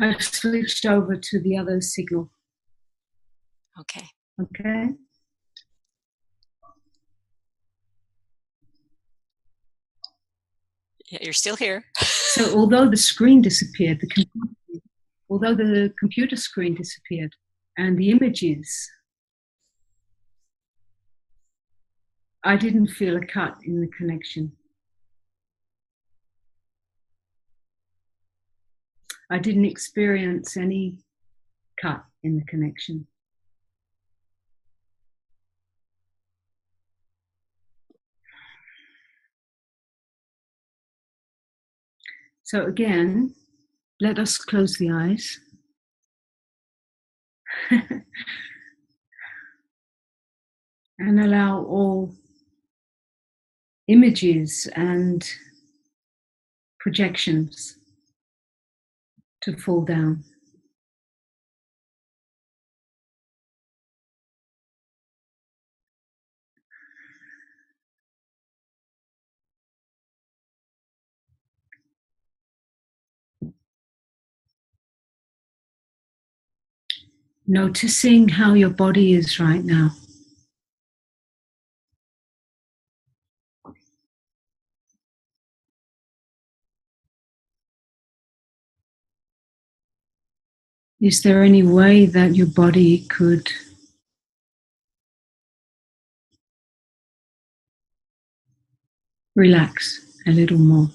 I've switched over to the other signal. Okay. Okay. Yeah, you're still here. So although the screen disappeared, although the computer screen disappeared and the images, I didn't feel a cut in the connection. I didn't experience any cut in the connection. So again, let us close the eyes. And allow all images and projections to fall down. Noticing how your body is right now. Is there any way that your body could relax a little more?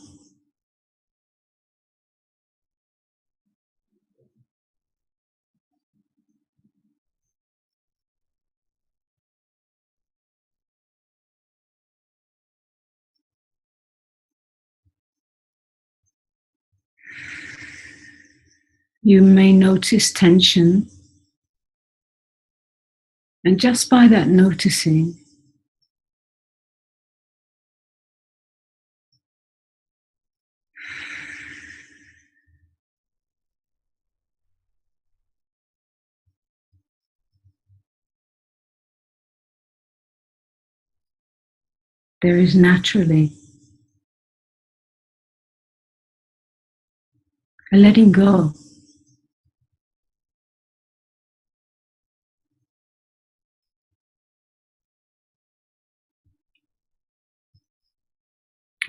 You may notice tension, and just by that noticing, there is naturally a letting go.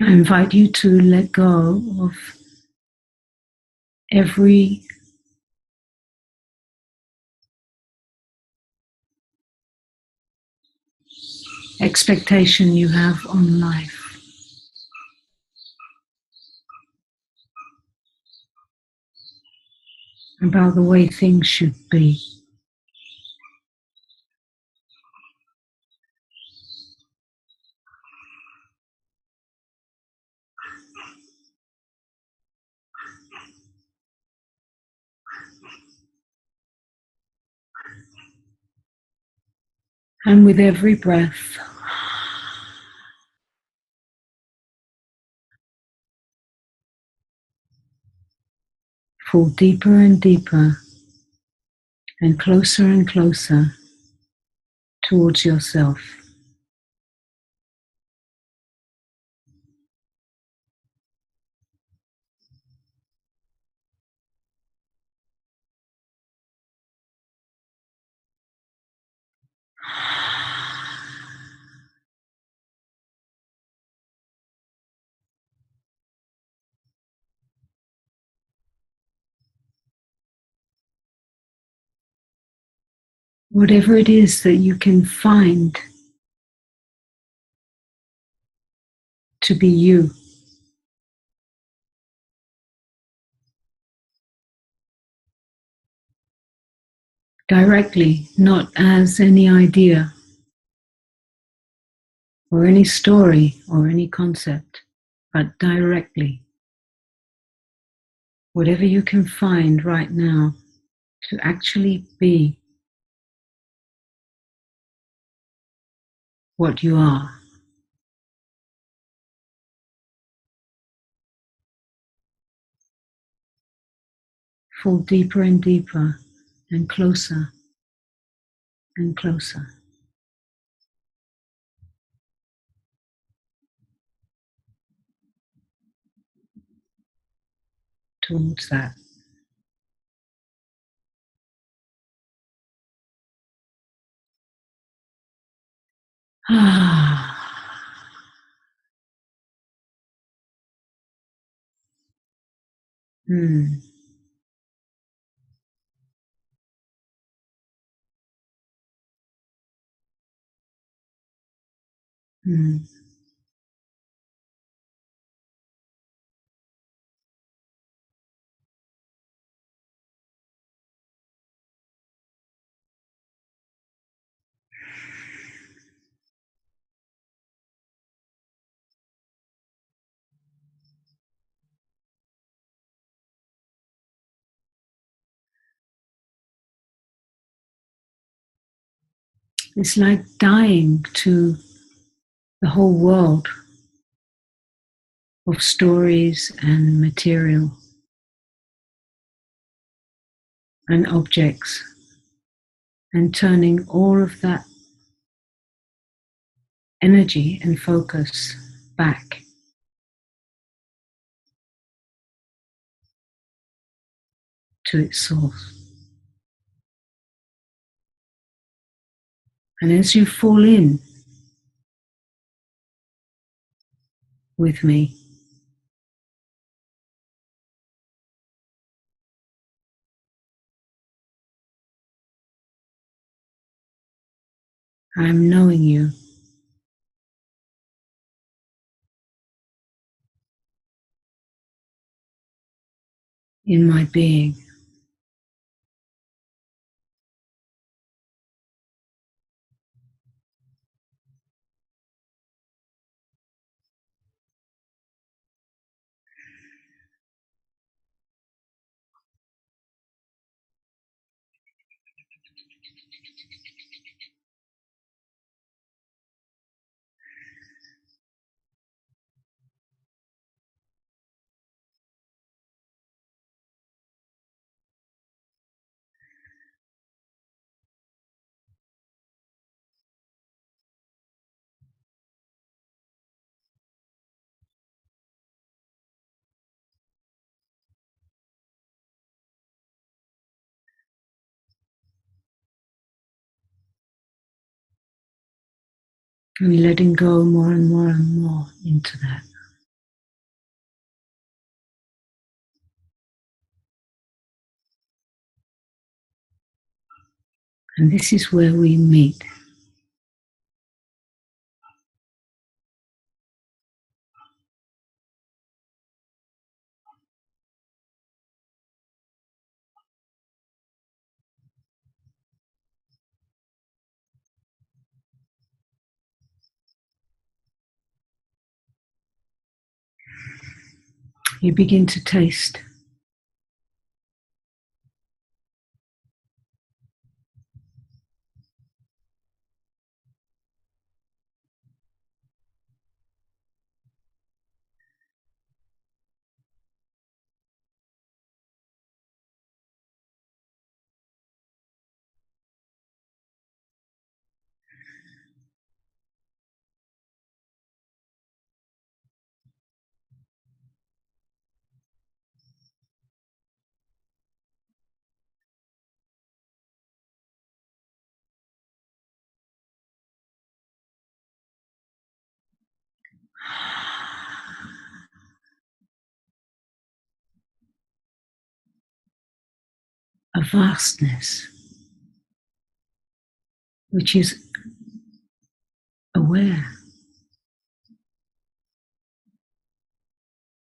I invite you to let go of every expectation you have on life. About the way things should be. And with every breath, fall deeper and deeper and closer towards yourself. Whatever it is that you can find to be you. Directly, not as any idea or any story or any concept, but directly. Whatever you can find right now to actually be what you are. Fall deeper and deeper and closer towards that. Ah. Hmm. Hmm. It's like dying to the whole world of stories and material and objects, and turning all of that energy and focus back to its source. And as you fall in with me, I'm knowing you in my being. And letting go more and more and more into that. And this is where we meet. You begin to taste a vastness which is aware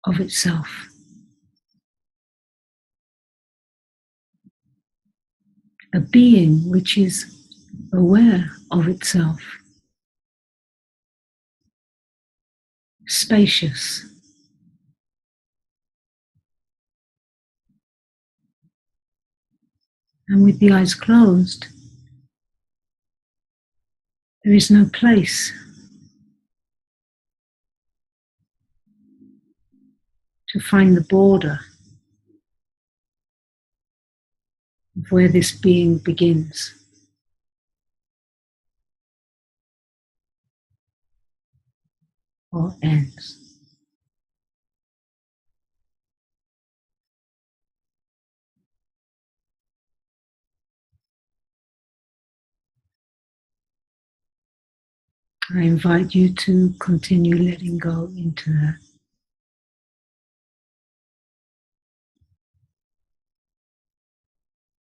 of itself, a being which is aware of itself, spacious, and with the eyes closed, there is no place to find the border of where this being begins or ends. I invite you to continue letting go into that.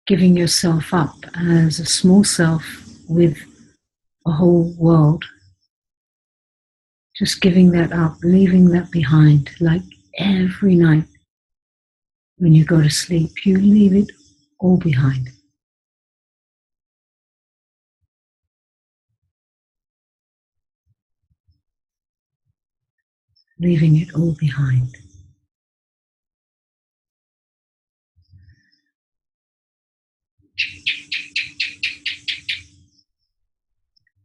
Giving yourself up as a small self with a whole world. Just giving that up, leaving that behind, like every night when you go to sleep, you leave it all behind. Leaving it all behind.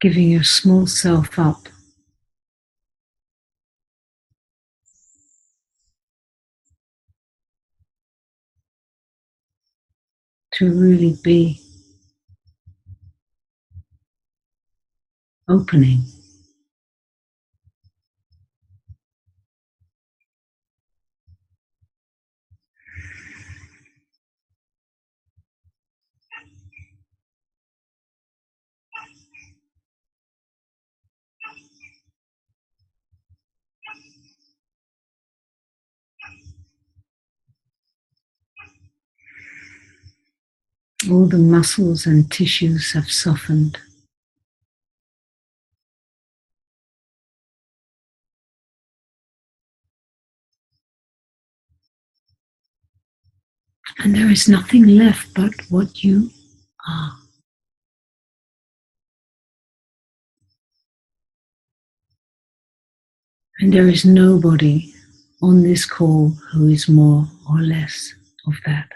Giving your small self up. To really be opening. All the muscles and tissues have softened. And there is nothing left but what you are. And there is nobody on this call who is more or less of that.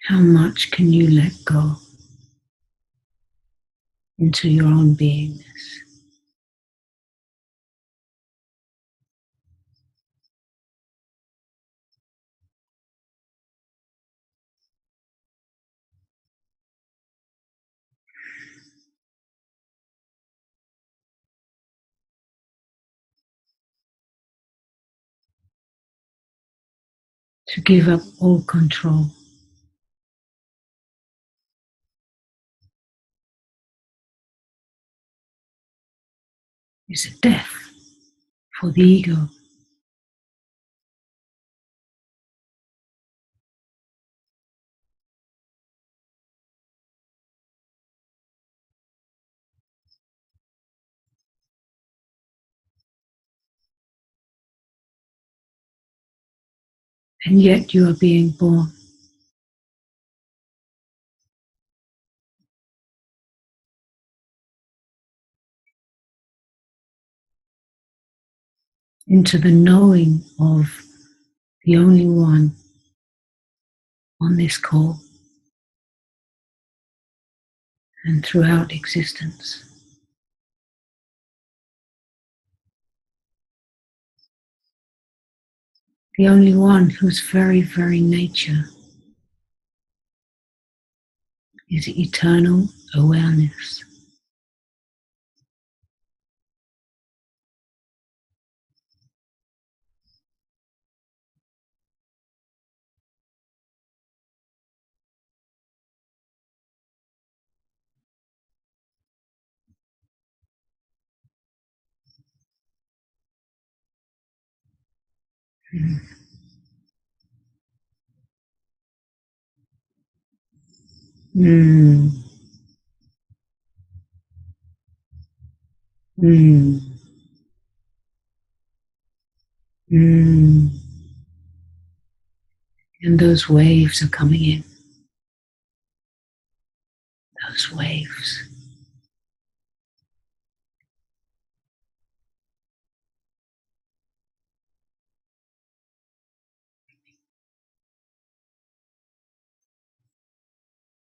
How much can you let go into your own beingness? To give up all control. Is a death for the ego. And yet you are being born. Into the knowing of the only one on this call and throughout existence. The only one whose very, very nature is eternal awareness. Mm. Mm. Mm. And those waves are coming in. Those waves.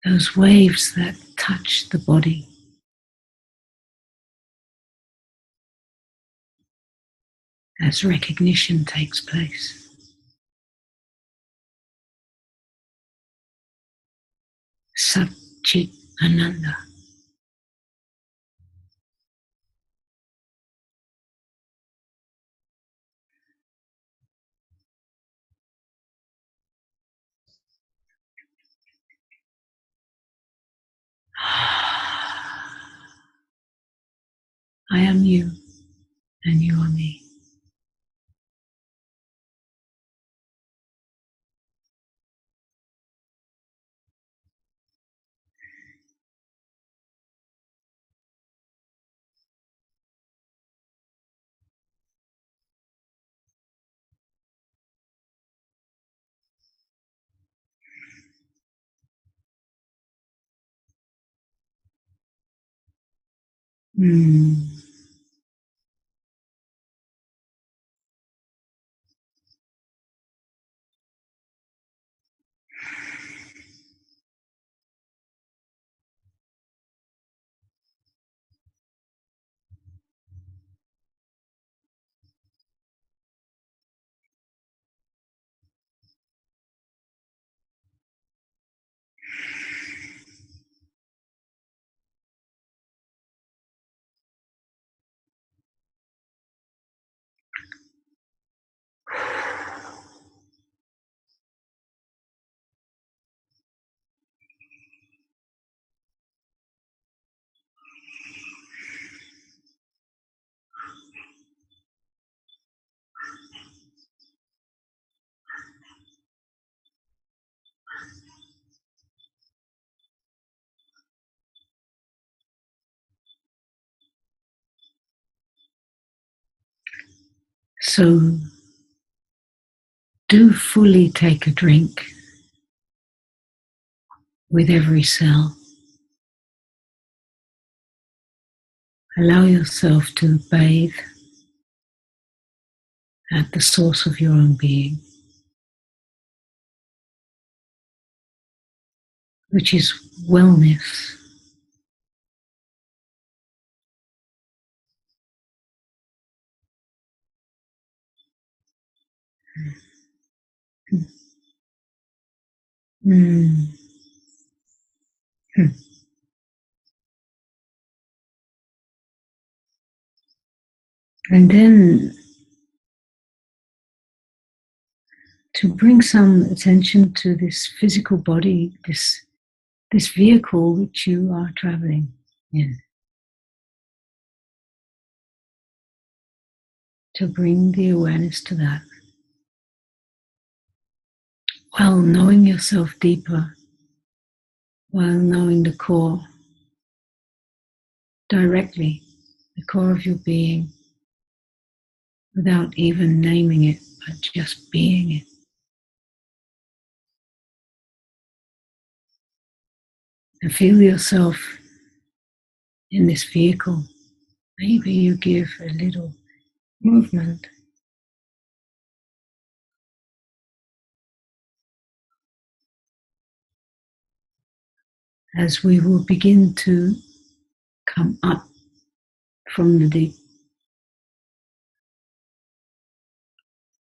Those waves that touch the body. As recognition takes place. Sat Chit Ananda. I am you, and you are me. Mm. So do fully take a drink with every cell. Allow yourself to bathe at the source of your own being, which is wellness. Mm. And then to bring some attention to this physical body, this vehicle which you are traveling in. To bring the awareness to that. While knowing yourself deeper, while knowing the core directly, the core of your being, without even naming it, but just being it. And feel yourself in this vehicle. Maybe you give a little movement. As we will begin to come up from the deep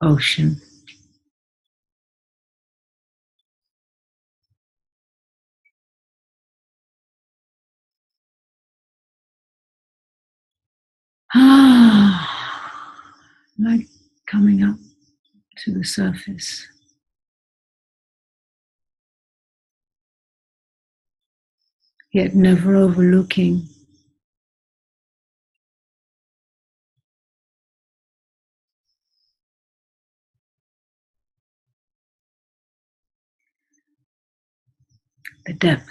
ocean. Like coming up to the surface. Yet never overlooking the depth.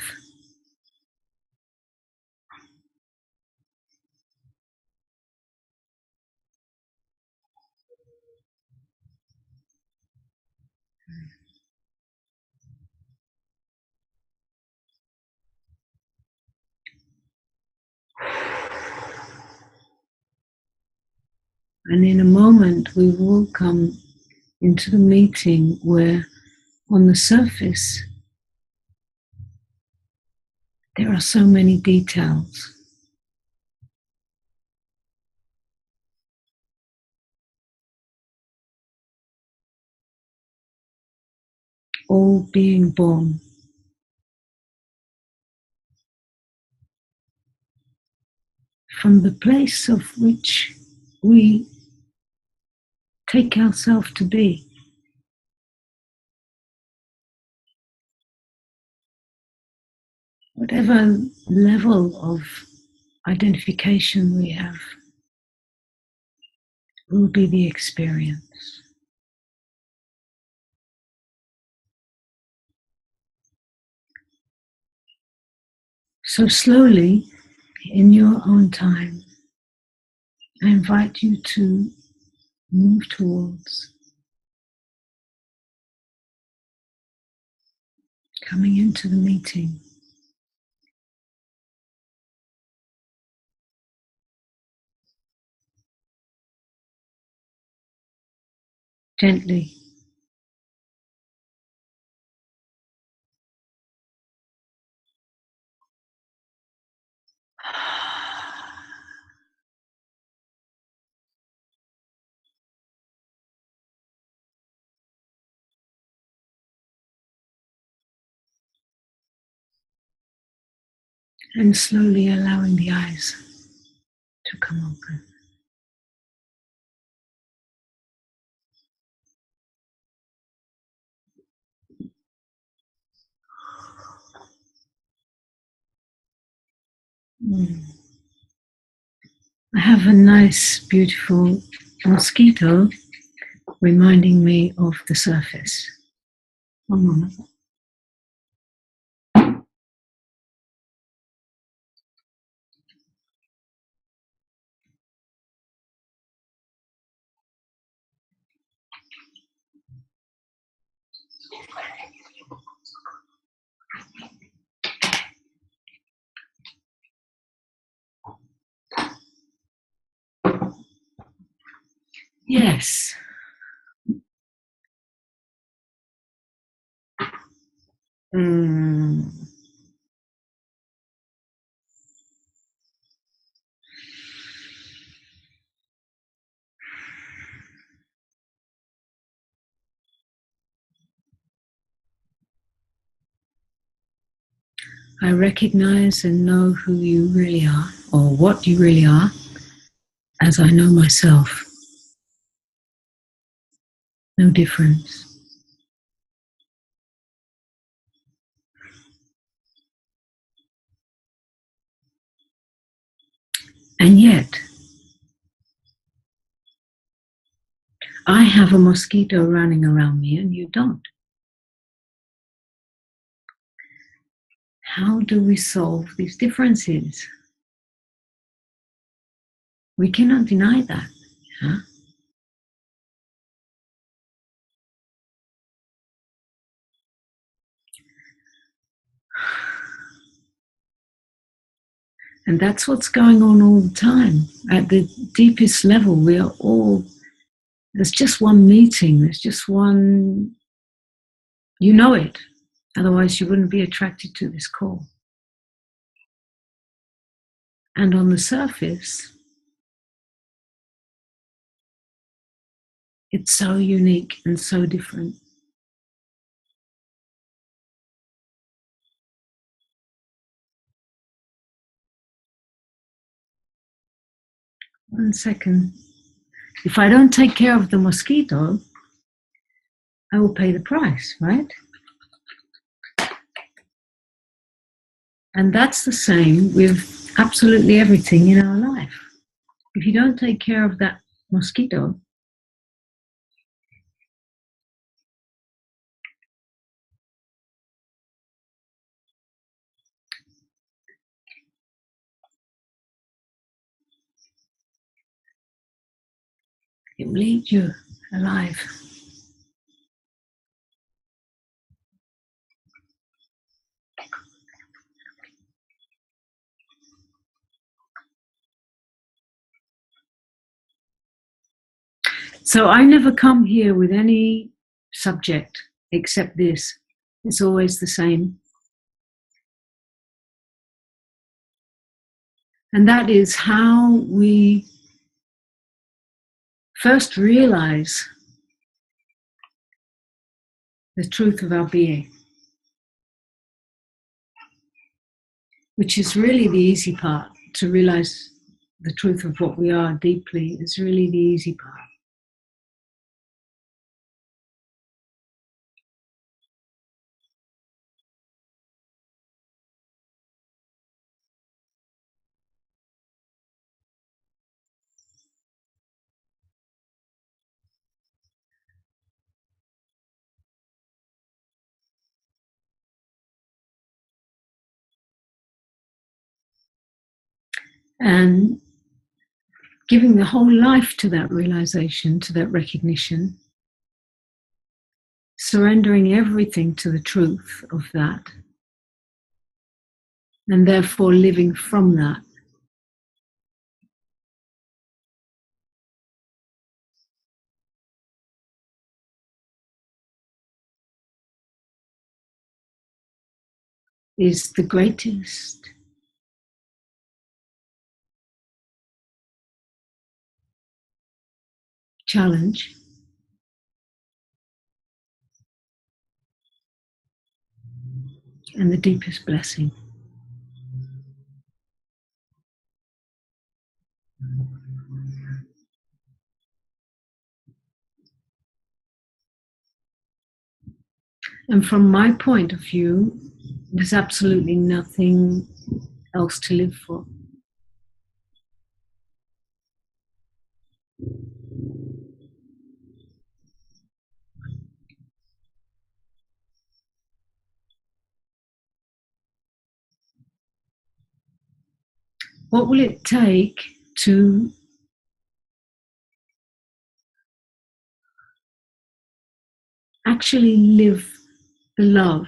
And in a moment, we will come into the meeting where on the surface, there are so many details. All being born from the place of which we take ourselves to be. Whatever level of identification we have will be the experience. So slowly, in your own time, I invite you to move towards coming into the meeting. Gently. And slowly allowing the eyes to come open. I have a nice, beautiful mosquito reminding me of the surface. One moment. Yes. I recognize and know who you really are, or what you really are, as I know myself. No difference. And yet, I have a mosquito running around me and you don't. How do we solve these differences? We cannot deny that. Huh? And that's what's going on all the time. At the deepest level, we are all, there's just one meeting, there's just one, you know it. Otherwise, you wouldn't be attracted to this call. And on the surface, it's so unique and so different. One second. If I don't take care of the mosquito, I will pay the price, right? And that's the same with absolutely everything in our life. If you don't take care of that mosquito, it will eat you alive. So I never come here with any subject except this. It's always the same. And that is how we first realize the truth of our being, which is really the easy part, to realize the truth of what we are deeply is really the easy part. And giving the whole life to that realization, to that recognition, surrendering everything to the truth of that, and therefore living from that. Is the greatest challenge and the deepest blessing. And from my point of view, there's absolutely nothing else to live for. What will it take to actually live the love?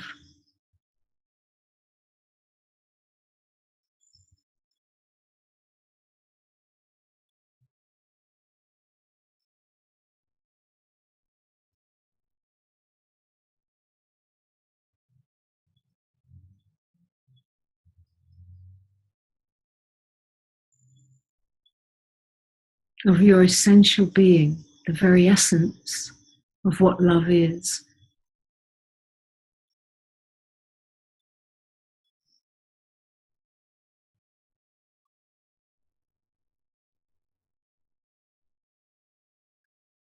Of your essential being, the very essence of what love is.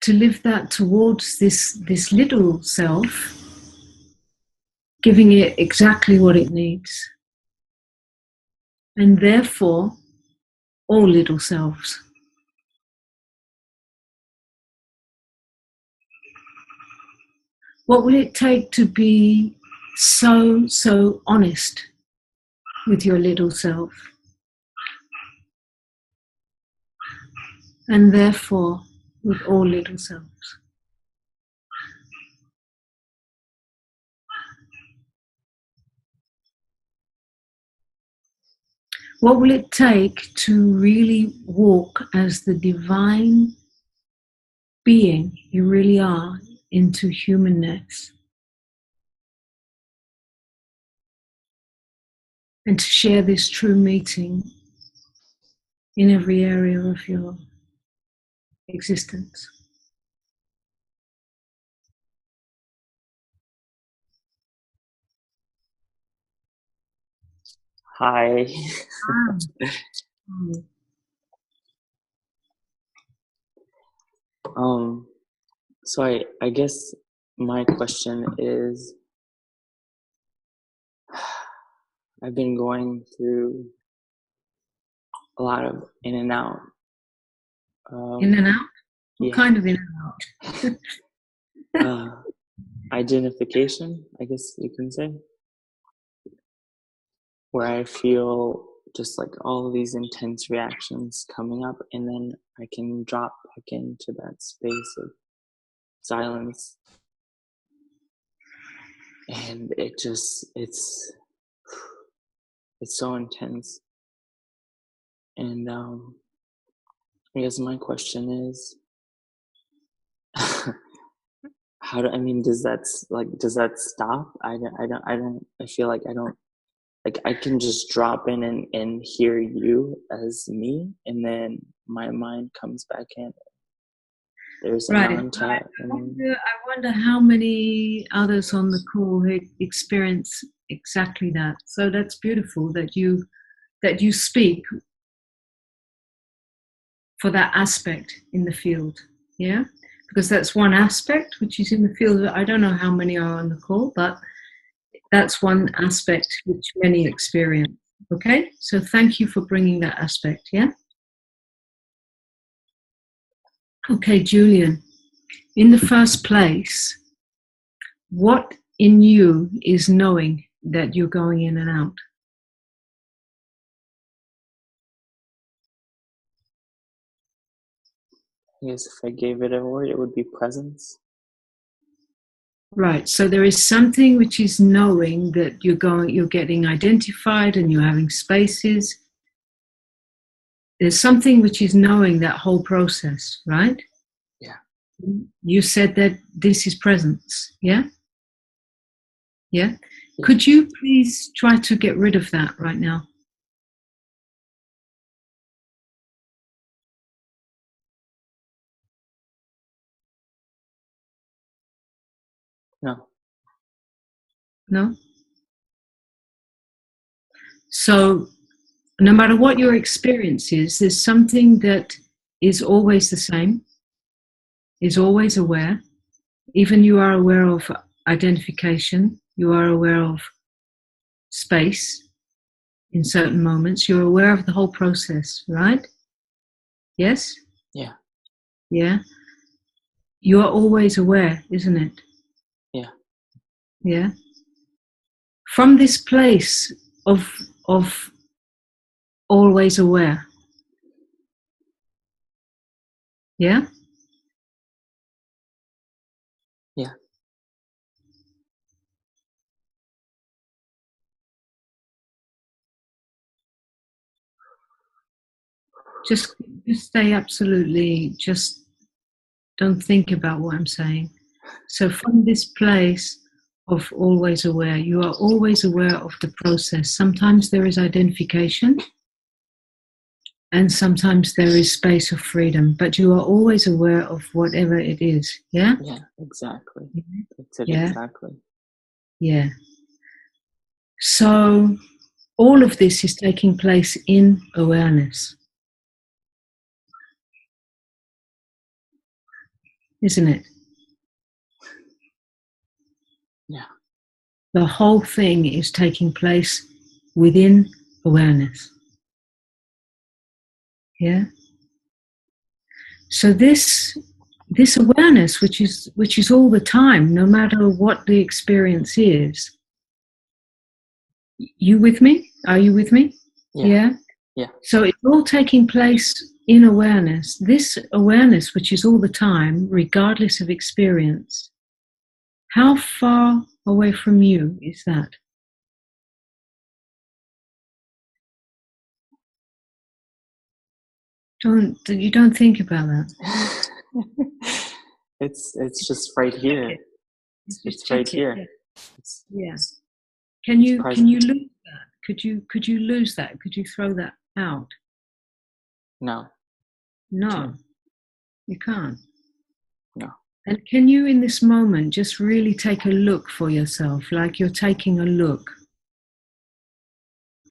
To live that towards this little self, giving it exactly what it needs. And therefore, all little selves. What will it take to be so honest with your little self? And therefore, with all little selves. What will it take to really walk as the divine being you really are into humanness? And to share this true meeting in every area of your existence. Hi. So I guess my question is, I've been going through a lot of in and out. In and out? What kind of in and out? Identification, I guess you can say, where I feel just like all of these intense reactions coming up, and then I can drop back into that space of silence, and it's so intense. And I guess my question is, does that stop? I feel like I can just drop in and hear you as me, and then my mind comes back in. There's Ananta. I wonder how many others on the call who experience exactly that. So that's beautiful that you speak for that aspect in the field. Yeah, because that's one aspect which is in the field. I don't know how many are on the call, but that's one aspect which many experience. Okay, so thank you for bringing that aspect. Yeah. Okay, Julian, in the first place, what in you is knowing that you're going in and out? I guess if I gave it a word, it would be presence. Right, so there is something which is knowing that you're getting identified and you're having spaces. There's something which is knowing that whole process, right? Yeah. You said that this is presence, yeah? Yeah? Yeah. Could you please try to get rid of that right now? No. No? So no matter what your experience is, there's something that is always the same, is always aware. Even you are aware of identification, you are aware of space in certain moments, you're aware of the whole process, right? Yes? Yeah. Yeah? You are always aware, isn't it? Yeah. Yeah? From this place of always aware. Yeah? Yeah. Just stay absolutely, just don't think about what I'm saying. So from this place of always aware, you are always aware of the process. Sometimes there is identification and sometimes there is space of freedom, but you are always aware of whatever it is. Yeah? Yeah, exactly. That's it, Yeah? exactly. Yeah. So all of this is taking place in awareness, isn't it? Yeah. The whole thing is taking place within awareness. Yeah? So this awareness, which is all the time, no matter what the experience is. You with me? Are you with me? Yeah. Yeah. So it's all taking place in awareness. This awareness, which is all the time, regardless of experience. How far away from you is that? You don't think about that. It's just right here. It's right here. Yeah. Can you present. lose that? Could you lose that? Could you throw that out? No. No, you can't. No. And can you in this moment just really take a look for yourself, like you're taking a look?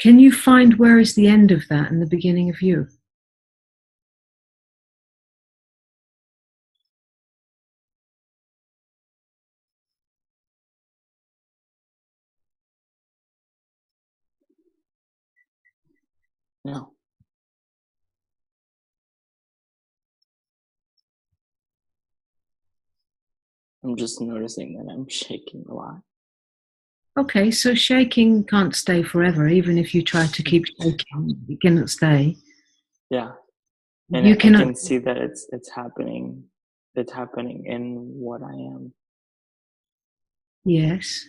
Can you find where is the end of that and the beginning of you? No. I'm just noticing that I'm shaking a lot. Okay, so shaking can't stay forever. Even if you try to keep shaking, it cannot stay. Yeah. And You I cannot. can see that it's happening. It's happening in what I am. Yes.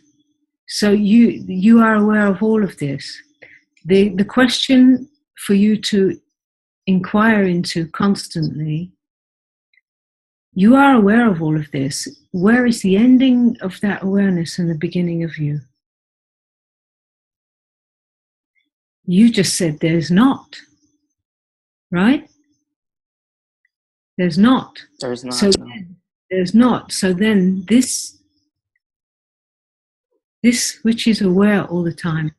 So you are aware of all of this. The question for you to inquire into constantly, you are aware of all of this. Where is the ending of that awareness and the beginning of you? You just said there's not, right? There's not. There's not. So No. there's not. So then this which is aware all the time,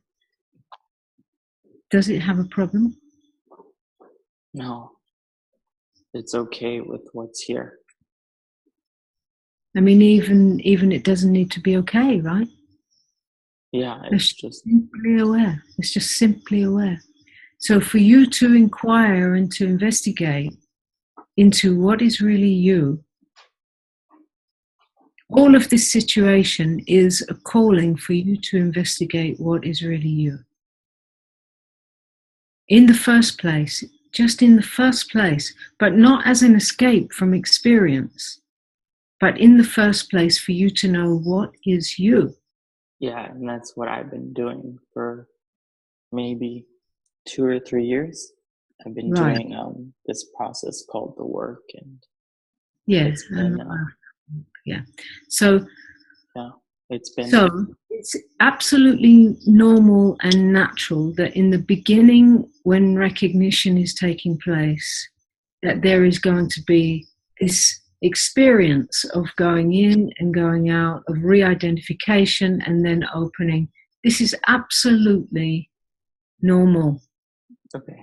does it have a problem? No. it's okay with what's here. I mean, even it doesn't need to be okay, right? Yeah, it's just simply aware. It's just simply aware. So for you to inquire and to investigate into what is really you, all of this situation is a calling for you to investigate what is really you. In the first place, just in the first place, but not as an escape from experience, but in the first place for you to know what is you. yeah, and that's what I've been doing for maybe 2 or 3 years. I've been Right. doing this process called the work, and Yes. it's been Yeah. So yeah, it's been it's absolutely normal and natural that in the beginning, when recognition is taking place, that there is going to be this experience of going in and going out, of re-identification and then opening. This is absolutely normal. okay.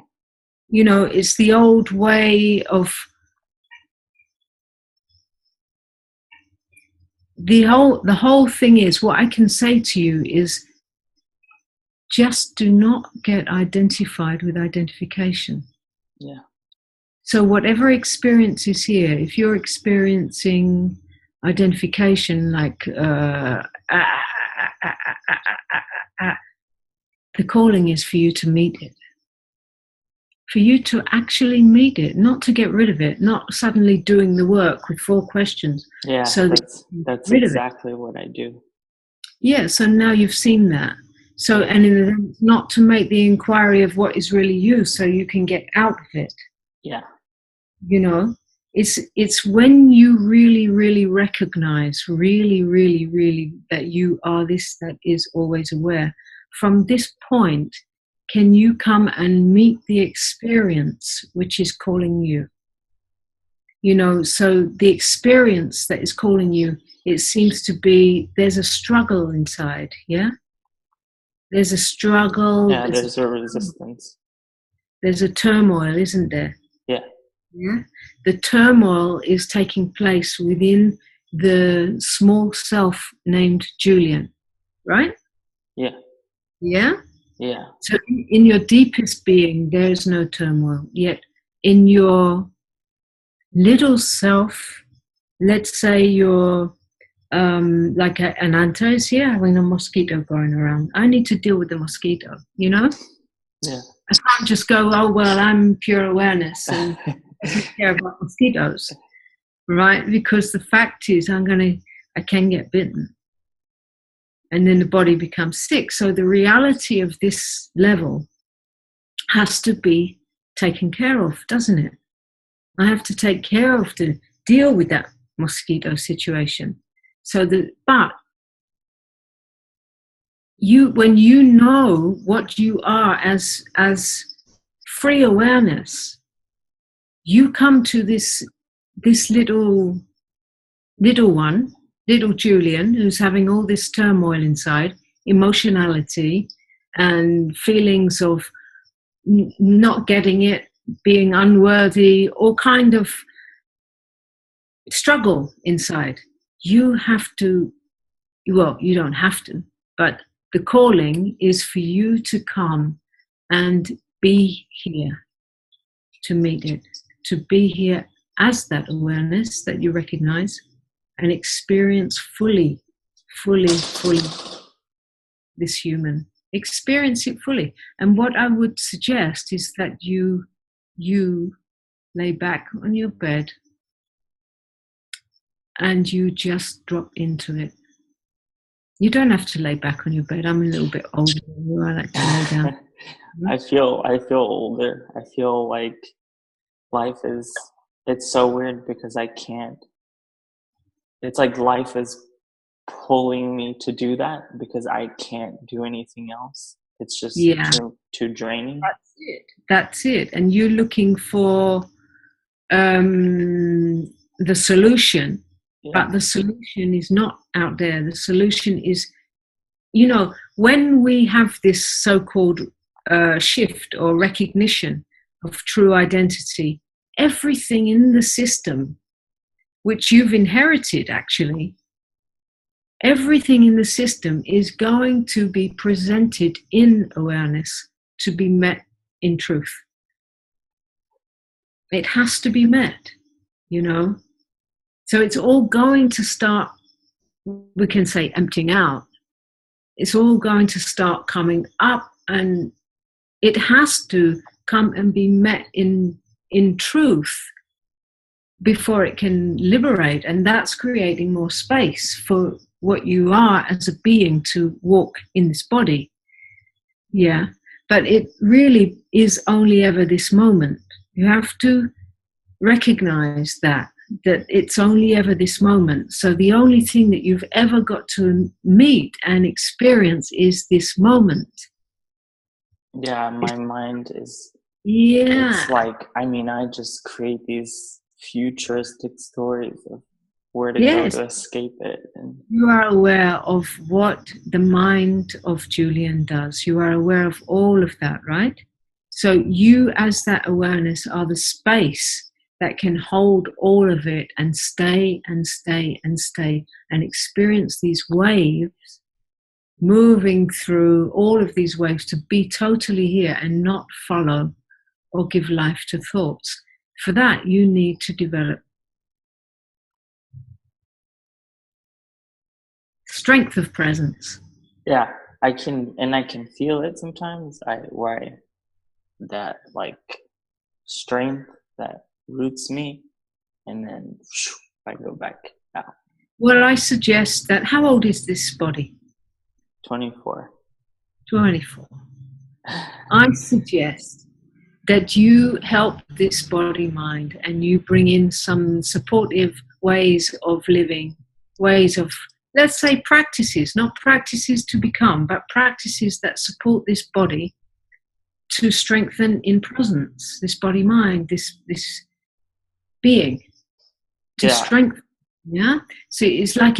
You know, it's the old way of the whole thing is, what I can say to you is, just do not get identified with identification. Yeah. So whatever experience is here, if you're experiencing identification like the calling is for you to meet it. For you to actually meet it, not to get rid of it, not suddenly doing the work with 4 questions. Yeah, so that's exactly what I do. Yeah, so now you've seen that. So, and in the, not to make the inquiry of what is really you, so you can get out of it. Yeah. You know, it's when you really, really recognize, really that you are this that is always aware. From this point, can you come and meet the experience which is calling you? You know, so the experience that is calling you, it seems to be, there's a struggle inside, yeah? There's a struggle. Yeah, there's a resistance. There's a turmoil, isn't there? Yeah. Yeah. The turmoil is taking place within the small self named Julian, right? Yeah. Yeah? Yeah. So in your deepest being, there is no turmoil. Yet in your little self, let's say you're like Ananta is here having a mosquito going around. I need to deal with the mosquito, you know? Yeah. I can't just go, oh, well, I'm pure awareness and I don't care about mosquitoes, right? Because the fact is I can get bitten and then the body becomes sick. So the reality of this level has to be taken care of, doesn't it? I have to take care of to deal with that mosquito situation. So but when you know what you are as free awareness, you come to this little Julian, who's having all this turmoil inside, emotionality and feelings of not getting it, being unworthy, all kind of struggle inside. You have to, well, you don't have to, but the calling is for you to come and be here to meet it, to be here as that awareness that you recognize and experience fully this human. Experience it fully. And what I would suggest is that you lay back on your bed and you just drop into it. You don't have to lay back on your bed. I'm a little bit older than you. I like to lay down. I feel older. I feel like it's so weird because I can't. It's like life is pulling me to do that because I can't do anything else. It's just too draining. That's it. And you're looking for the solution. Yeah. But the solution is not out there. The solution is, you know, when we have this so-called shift or recognition of true identity, everything in the system, which you've inherited actually, everything in the system is going to be presented in awareness to be met in truth. It has to be met, you know. So it's all going to start, we can say, emptying out. It's all going to start coming up, and it has to come and be met in truth before it can liberate. And that's creating more space for what you are as a being to walk in this body. Yeah. But it really is only ever this moment. You have to recognize that it's only ever this moment. So the only thing that you've ever got to meet and experience is this moment. Yeah, my mind is, yeah, it's like, I mean, I just create these futuristic stories of where to go to escape it. And you are aware of what the mind of Julian does. You are aware of all of that, right? So you, as that awareness, are the space that can hold all of it and stay and stay and stay and experience these waves, moving through all of these waves, to be totally here and not follow or give life to thoughts. For that, you need to develop strength of presence. yeah, I can feel it sometimes. That like strength that roots me, and then I go back out. Well, I suggest that, how old is this body? 24. 24. I suggest that you help this body mind and you bring in some supportive ways of living, ways of, let's say, practices, not practices to become, but practices that support this body to strengthen in presence, this body mind, this being, to strengthen. Yeah. So it's like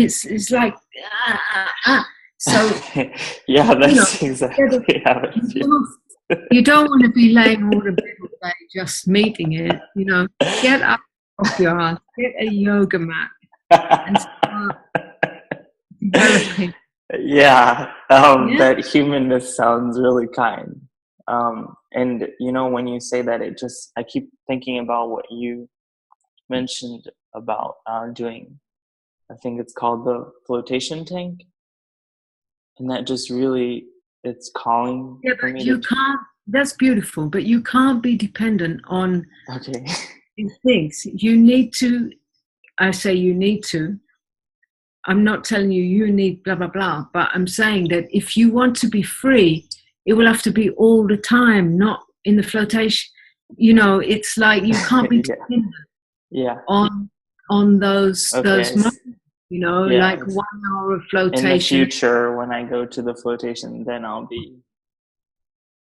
so yeah, that's exactly how it feels. You don't want to be laying all the middle day just meeting it, you know. Get up off your ass, get a yoga mat and start developing. Yeah, that humanness sounds really kind. And you know, when you say that, I keep thinking about what you mentioned about doing, I think it's called the flotation tank. And that just really, it's calling. Yeah, but you can't, that's beautiful, but you can't be dependent on these things. You need to, I say you need to, I'm not telling you need blah, blah, blah, but I'm saying that if you want to be free, it will have to be all the time, not in the flotation. You know, it's like you can't be dependent on those moments. You know, like 1 hour of flotation. In the future, when I go to the flotation, then I'll be...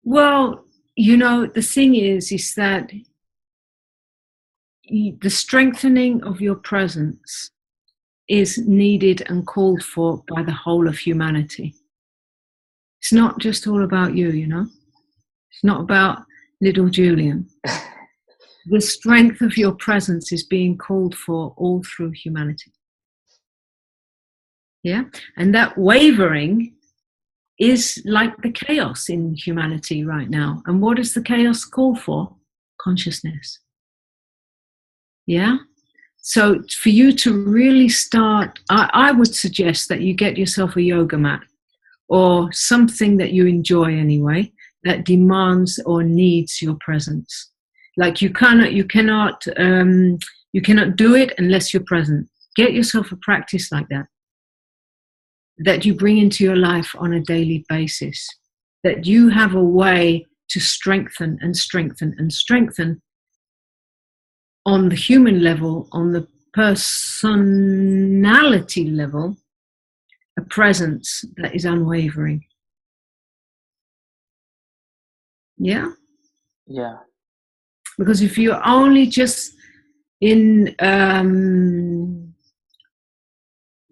Well, you know, the thing is that the strengthening of your presence is needed and called for by the whole of humanity. It's not just all about you, you know. It's not about little Julian. The strength of your presence is being called for all through humanity. Yeah, and that wavering is like the chaos in humanity right now. And what does the chaos call for? Consciousness. Yeah. So for you to really start, I would suggest that you get yourself a yoga mat or something that you enjoy anyway, that demands or needs your presence. Like you cannot do it unless you're present. Get yourself a practice like that you bring into your life on a daily basis, that you have a way to strengthen and strengthen and strengthen on the human level, on the personality level, a presence that is unwavering. Yeah? Yeah. Because if you're only just in...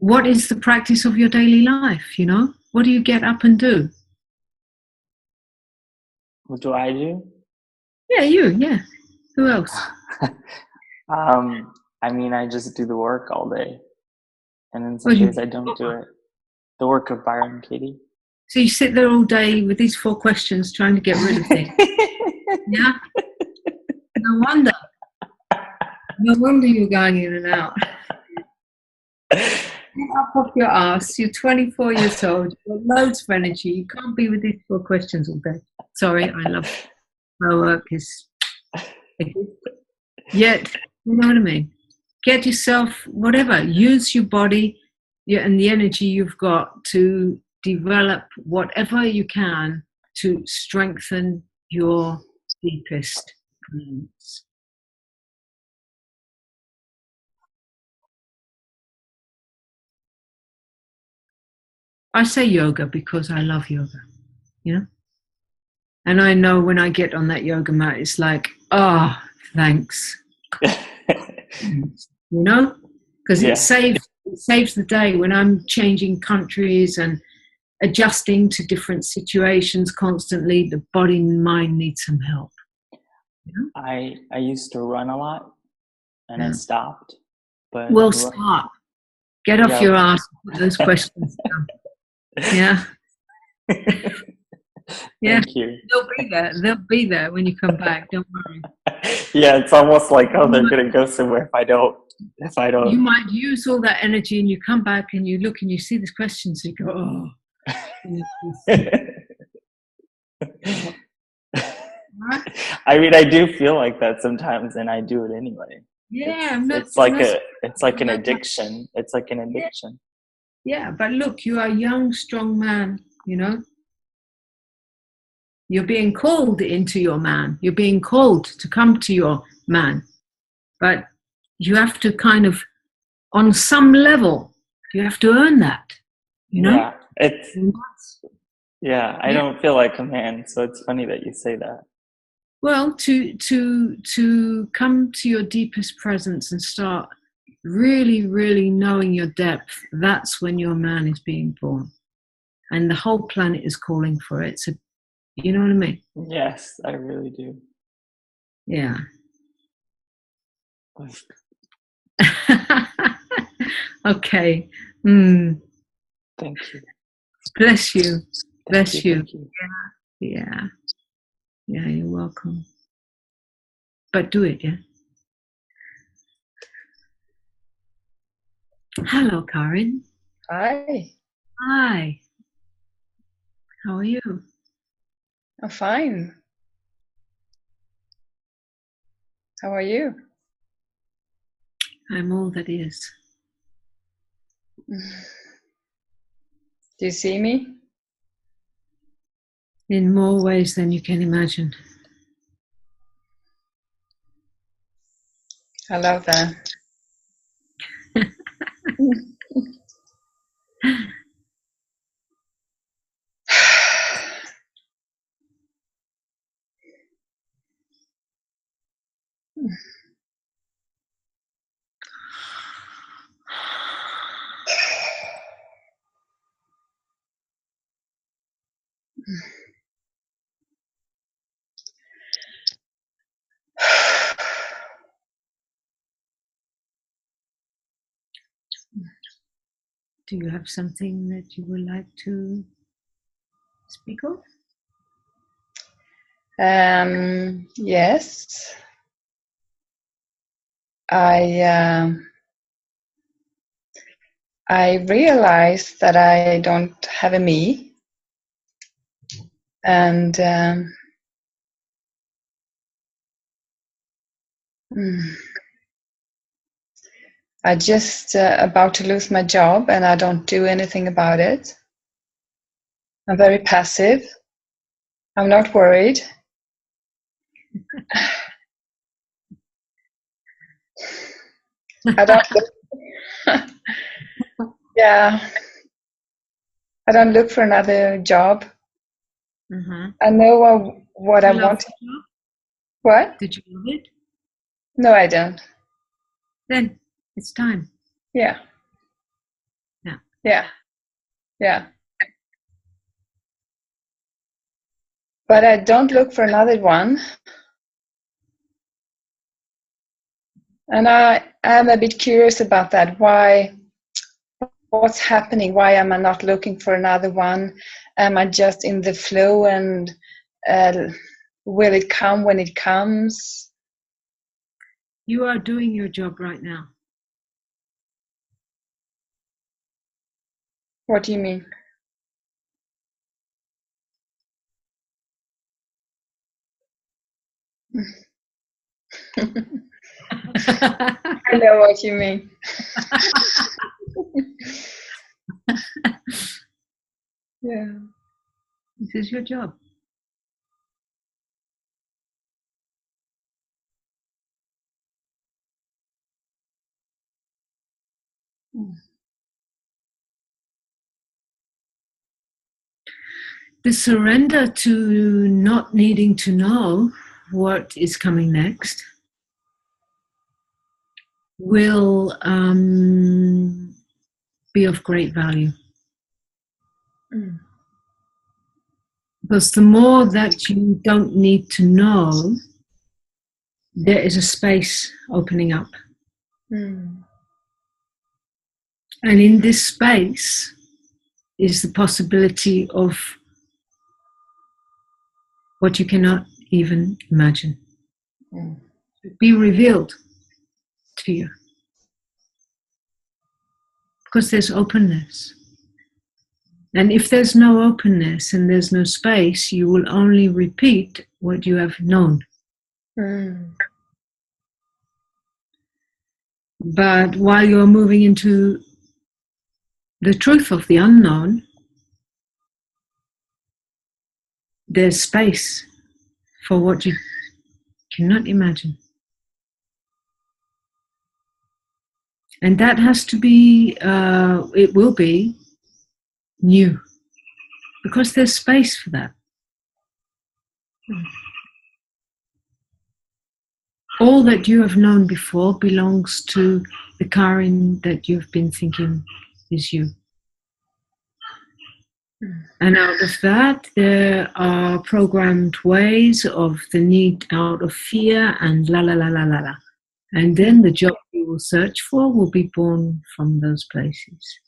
what is the practice of your daily life, you know? What do you get up and do? What do I do? Yeah, you, yeah. Who else? I mean, I just do the work all day, and then Well, some days I don't do it. The work of Byron Katie. so you sit there all day with these 4 questions trying to get rid of things. Yeah? No wonder. No wonder you're going in and out. Get up off your ass. You're 24 years old. You've got loads of energy. You can't be with these 4 questions all day. Sorry, I love it. My work is... Yet, you know what I mean? Get yourself, whatever, use your body and the energy you've got to develop whatever you can to strengthen your deepest needs. I say yoga because I love yoga, you know? And I know when I get on that yoga mat, it's like, oh, thanks. You know? Because Yeah. it saves the day when I'm changing countries and adjusting to different situations constantly. The body and mind need some help. You know? I used to run a lot, and I stopped. But well, stop. Get off your ass and put those questions down. Yeah. Yeah. Thank you. They'll be there. They'll be there when you come back. Don't worry. Yeah, it's almost like, oh, they're gonna go somewhere if I don't. You might use all that energy, and you come back and you look and you see these questions. And you go, oh. I mean, I do feel like that sometimes, and I do it anyway. Yeah, it's like an addiction. It's like an addiction. Yeah, but look, you are a young, strong man. You know, you're being called into your man. You're being called to come to your man, but you have to kind of, on some level, you have to earn that. You know. Yeah, I don't feel like a man, so it's funny that you say that. Well, to come to your deepest presence and start really, really knowing your depth, that's when your man is being born. And the whole planet is calling for it. So, you know what I mean? Yes, I really do. Yeah. Okay. Thank you. Bless you. Bless you. Thank you. Yeah. Yeah, you're welcome. But do it, yeah? Hello, Karin. Hi. Hi. How are you? I'm fine. How are you? I'm all that is. Do you see me? In more ways than you can imagine. I love that. Do you have something that you would like to speak of? Yes. I realized that I don't have a me, and I just about to lose my job, and I don't do anything about it. I'm very passive. I'm not worried. I don't. Yeah. I don't look for another job. I know what I want. What? Did you love it? No, I don't. Then it's time. Yeah. Yeah. Yeah. Yeah. But I don't look for another one. And I am a bit curious about that. What's happening? Why am I not looking for another one? Am I just in the flow and will it come when it comes? You are doing your job right now. What do you mean? I know what you mean. Yeah. This is your job. The surrender to not needing to know what is coming next will be of great value. Because the more that you don't need to know, there is a space opening up. And in this space is the possibility of what you cannot even imagine. Be revealed to you. Because there's openness. And if there's no openness and there's no space, you will only repeat what you have known. But while you're moving into the truth of the unknown, there's space for what you cannot imagine. And that has to be, it will be new. Because there's space for that. All that you have known before belongs to the Karin that you've been thinking is you. And out of that, there are programmed ways of the need out of fear and la la la la la la. And then the job you will search for will be born from those places.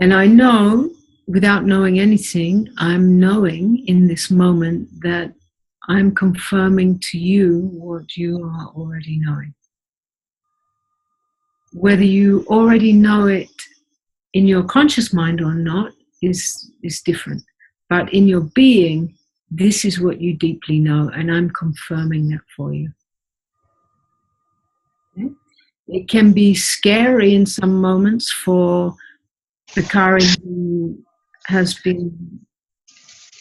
And I know, without knowing anything, I'm knowing in this moment that I'm confirming to you what you are already knowing. Whether you already know it in your conscious mind or not is different. But in your being, this is what you deeply know, and I'm confirming that for you. Okay? It can be scary in some moments for the Karin who has been...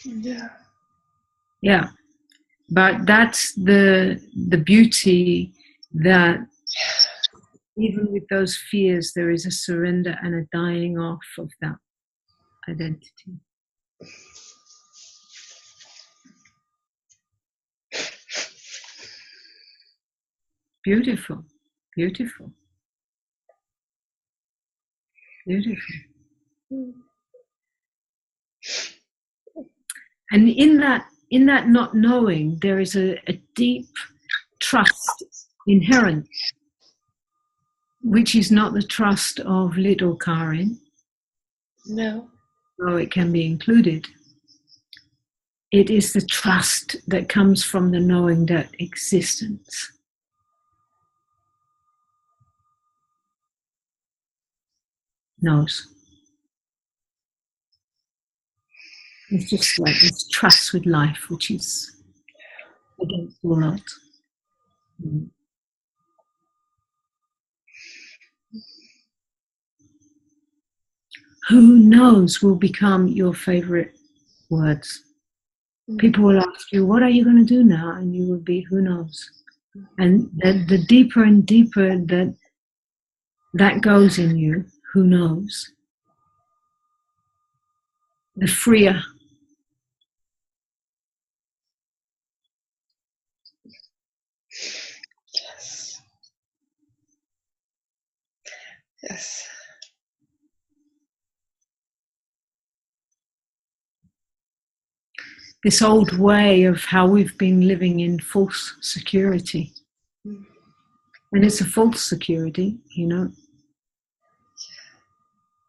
Yeah. But that's the beauty, that even with those fears, there is a surrender and a dying off of that identity. Beautiful, beautiful, beautiful. And in that not knowing, there is a deep trust inherent, which is not the trust of little Karin. No. Though it can be included. It is the trust that comes from the knowing that existence knows. It's just like this trust with life, which is against the world. Who knows will become your favorite words. People will ask you, what are you going to do now? And you will be, who knows? And the deeper and deeper that goes in you, who knows, the freer. Yes. Yes. This old way of how we've been living in false security And it's a false security,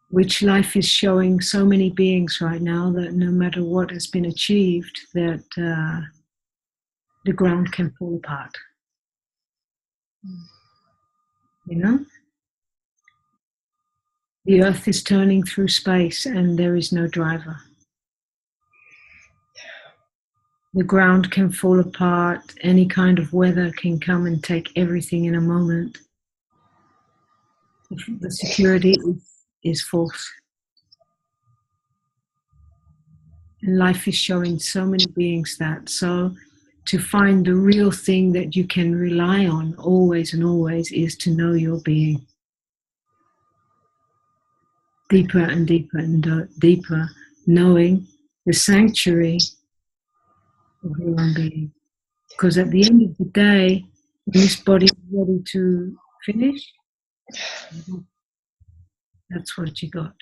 which life is showing so many beings right now, that no matter what has been achieved, that the ground can fall apart. The earth is turning through space and there is no driver. The ground can fall apart. Any kind of weather can come and take everything in a moment. The security is false. And life is showing so many beings that. So to find the real thing that you can rely on always and always is to know your being. Deeper and deeper and deeper, knowing the sanctuary of your own being. Because at the end of the day, when this body is ready to finish, that's what you got.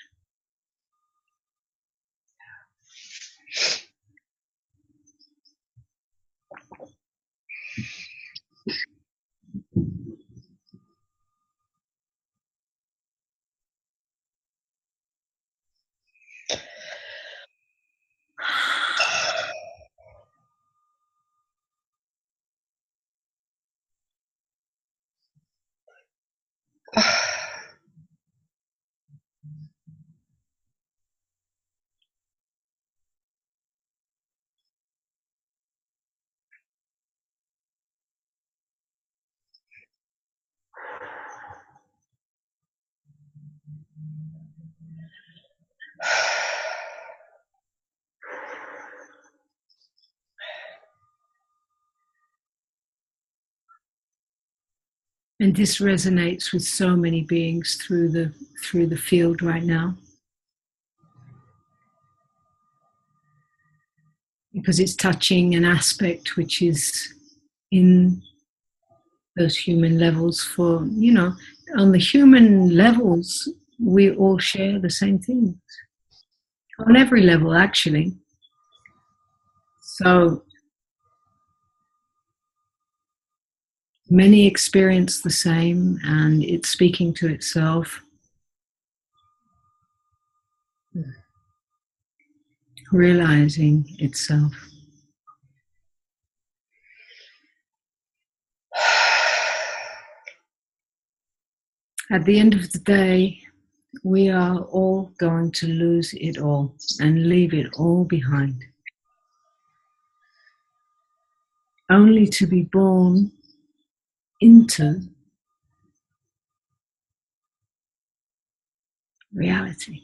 And this resonates with so many beings through the field right now. Because it's touching an aspect which is in those human levels for, on the human levels, we all share the same things. On every level, actually. So many experience the same, and it's speaking to itself. Realizing itself. At the end of the day, we are all going to lose it all and leave it all behind. Only to be born into reality.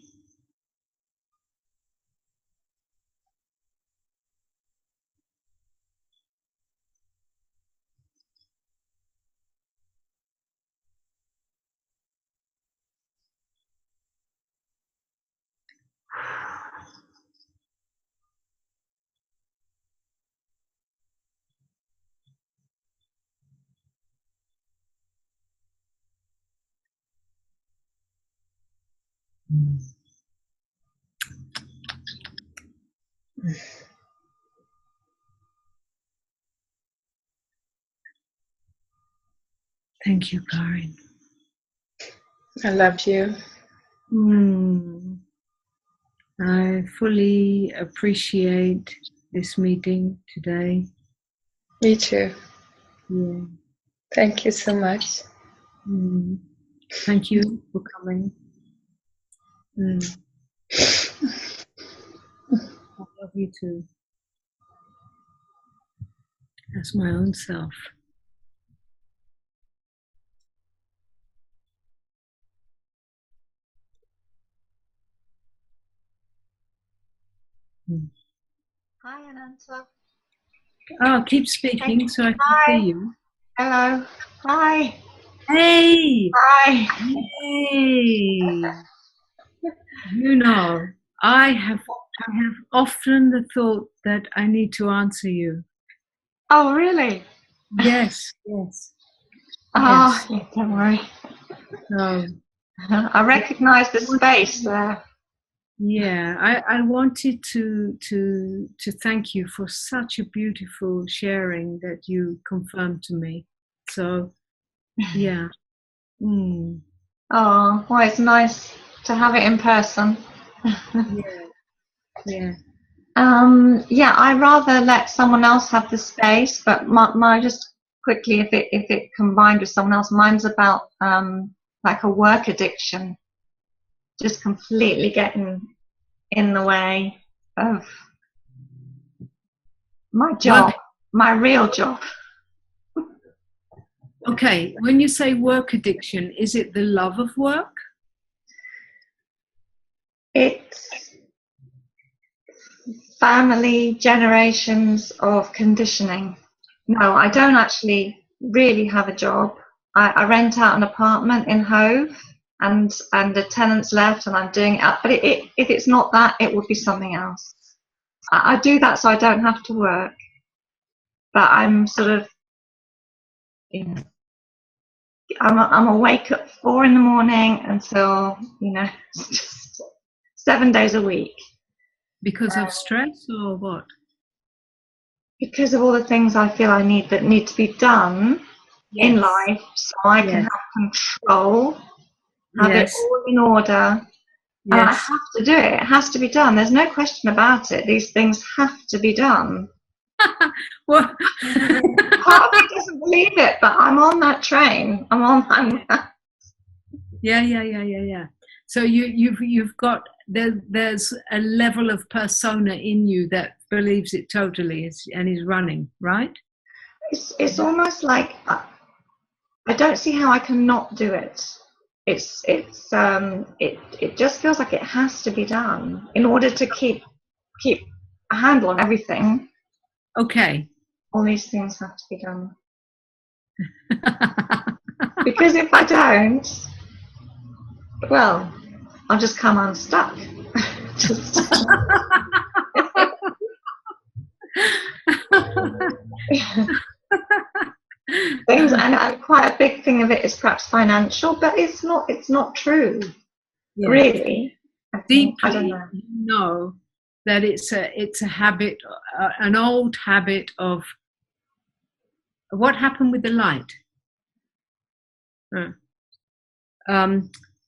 Thank you, Karin. I love you. I fully appreciate this meeting today. Me too. Yeah. Thank you so much. Thank you for coming. I love you too. As my own self. Hi, Ananta. Oh, keep speaking so I can Hi. see you. Hello. Hi. Hey! Hi. Hey! I have often the thought that I need to answer you. Oh, really? Yes. Oh, Yes. yeah, don't worry. So, I recognize the space there. yeah, I wanted to thank you for such a beautiful sharing that you confirmed to me. So, yeah. Mm. Oh, well, it's nice to have it in person. Yeah. Yeah, I rather let someone else have the space, but my just quickly, if it combined with someone else, mine's about like a work addiction, just completely getting in the way of my job, my real job. Okay, when you say work addiction, is it the love of work? It's family generations of conditioning. No, I don't actually really have a job. I rent out an apartment in Hove, and the tenants left, and I'm doing it. But if it's not that, it would be something else. I do that so I don't have to work. But I'm sort of, you know, I'm awake at 4 a.m. until, just 7 days a week. Because of stress or what? Because of all the things I feel I need to be done in life, so I can have control, have it all in order. And I have to do it. It has to be done. There's no question about it. These things have to be done. Well, part of me doesn't believe it, but I'm on that train. I'm on that. Yeah. So you've got there's a level of persona in you that believes it totally and is running, right? It's almost like I don't see how I can not do it. It just feels like it has to be done in order to keep a handle on everything. Okay. All these things have to be done. Because if I don't, well, I'll just come unstuck. Things, and quite a big thing of it is perhaps financial, but it's not true, really. Deeply, I don't know. you know that it's a habit, an old habit of what happened with the light.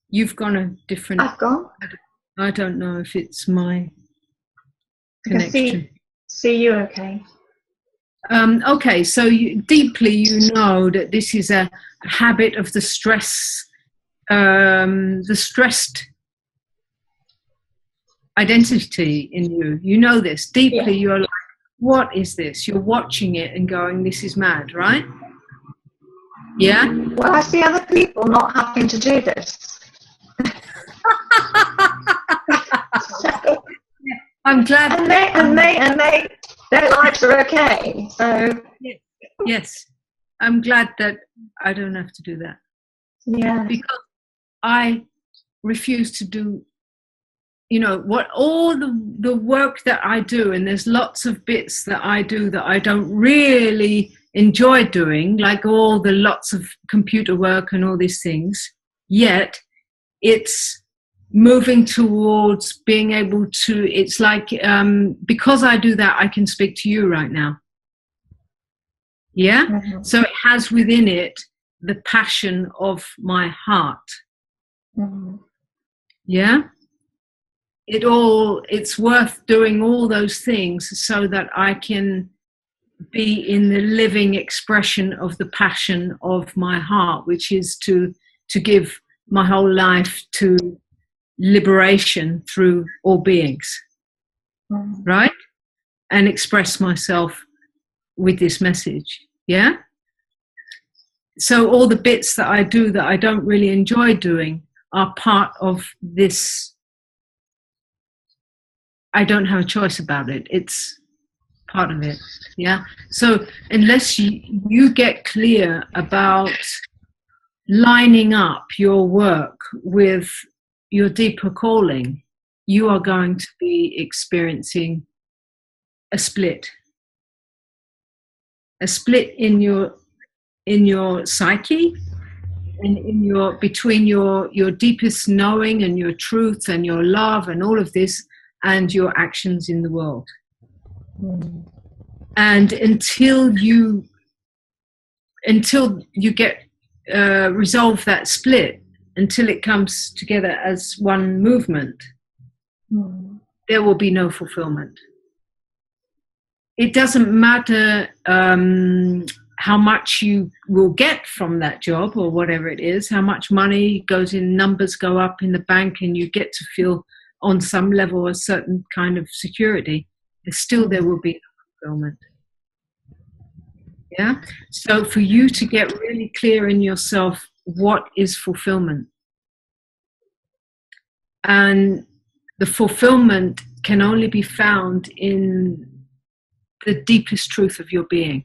You've gone a different. I've gone. I don't know if it's my connection. See you okay. Okay, so deeply you know that this is a habit of the stress, the stressed identity in you. You know this. Deeply you're like, what is this? You're watching it and going, this is mad, right? Yeah? Well, I see other people not having to do this. So, I'm glad. And their lives are okay. So yes, I'm glad that I don't have to do that. Yeah. Because I refuse to do, what all the work that I do, and there's lots of bits that I do that I don't really enjoy doing, like all the lots of computer work and all these things, yet it's moving towards being able to, it's like, because I do that, I can speak to you right now. Yeah? Mm-hmm. So it has within it the passion of my heart. Mm-hmm. Yeah? It's worth doing all those things so that I can be in the living expression of the passion of my heart, which is to give my whole life to liberation through all beings, right? And express myself with this message, yeah? So all the bits that I do that I don't really enjoy doing are part of this. I don't have a choice about it. It's part of it, yeah? So unless you get clear about lining up your work with your deeper calling, you are going to be experiencing a split in your psyche and between your deepest knowing and your truth and your love and all of this and your actions in the world. And until you until you get resolve that split, until it comes together as one movement, there will be no fulfillment. It doesn't matter how much you will get from that job or whatever it is, how much money goes in, numbers go up in the bank, and you get to feel on some level a certain kind of security. Still there will be no fulfillment. Yeah. So for you to get really clear in yourself, what is fulfillment? And the fulfillment can only be found in the deepest truth of your being.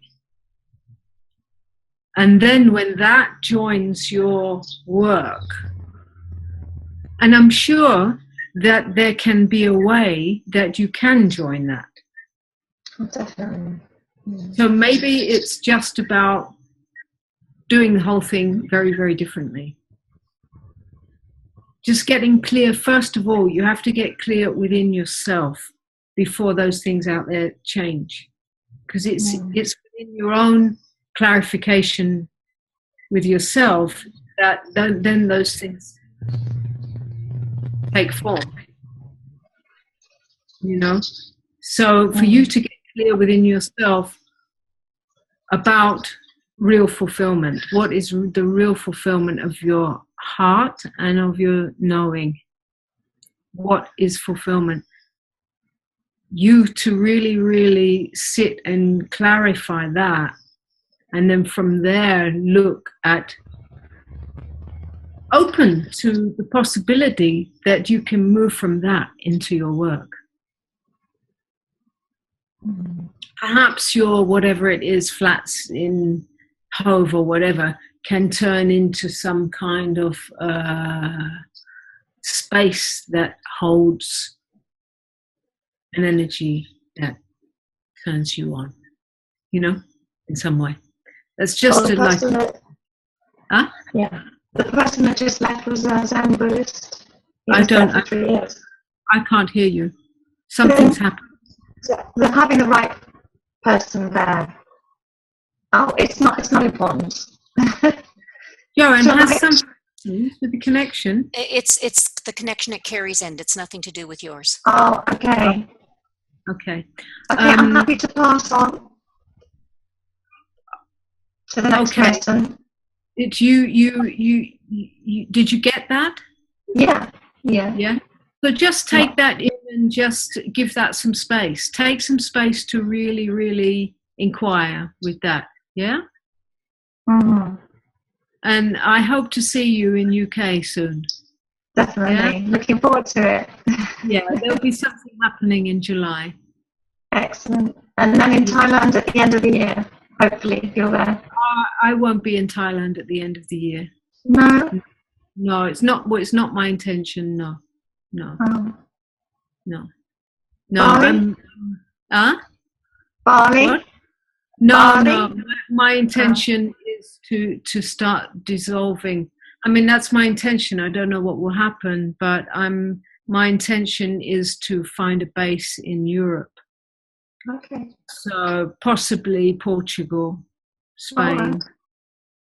And then when that joins your work, and I'm sure that there can be a way that you can join that. Definitely. So maybe it's just about doing the whole thing very, very differently. Just getting clear, first of all, you have to get clear within yourself before those things out there change. Because it's within your own clarification with yourself that then those things take form. You know? So for you to get clear within yourself about real fulfillment, what is the real fulfillment of your heart and of your knowing? What is fulfillment? You to really, really sit and clarify that, and then from there look at, open to the possibility that you can move from that into your work. Perhaps your whatever it is, flats in Hove or whatever, can turn into some kind of space that holds an energy that turns you on, you know, in some way. That's just like... Huh? Yeah. The person that just left was a Zen Buddhist. I can't hear you. Something's happened. They're having the right person there. Oh, it's not important. Joanne, so has something with the connection? It's the connection at Carrie's end. It's nothing to do with yours. Oh, okay. Okay. I'm happy to pass on to the next person. Did you did you get that? Yeah. So just take that in and just give that some space. Take some space to really, really inquire with that. Yeah. Mm-hmm. And I hope to see you in UK soon. Definitely. Yeah? Looking forward to it. Yeah, there'll be something happening in July. Excellent. And then in Thailand at the end of the year, hopefully, if you're there. I won't be in Thailand at the end of the year. No, it's not. Well, it's not my intention. No. Oh. No. Bali? Bali? What? No, Bali? no. My intention is to start dissolving. I mean, that's my intention. I don't know what will happen, but my intention is to find a base in Europe. Okay. So possibly Portugal, Spain. Right.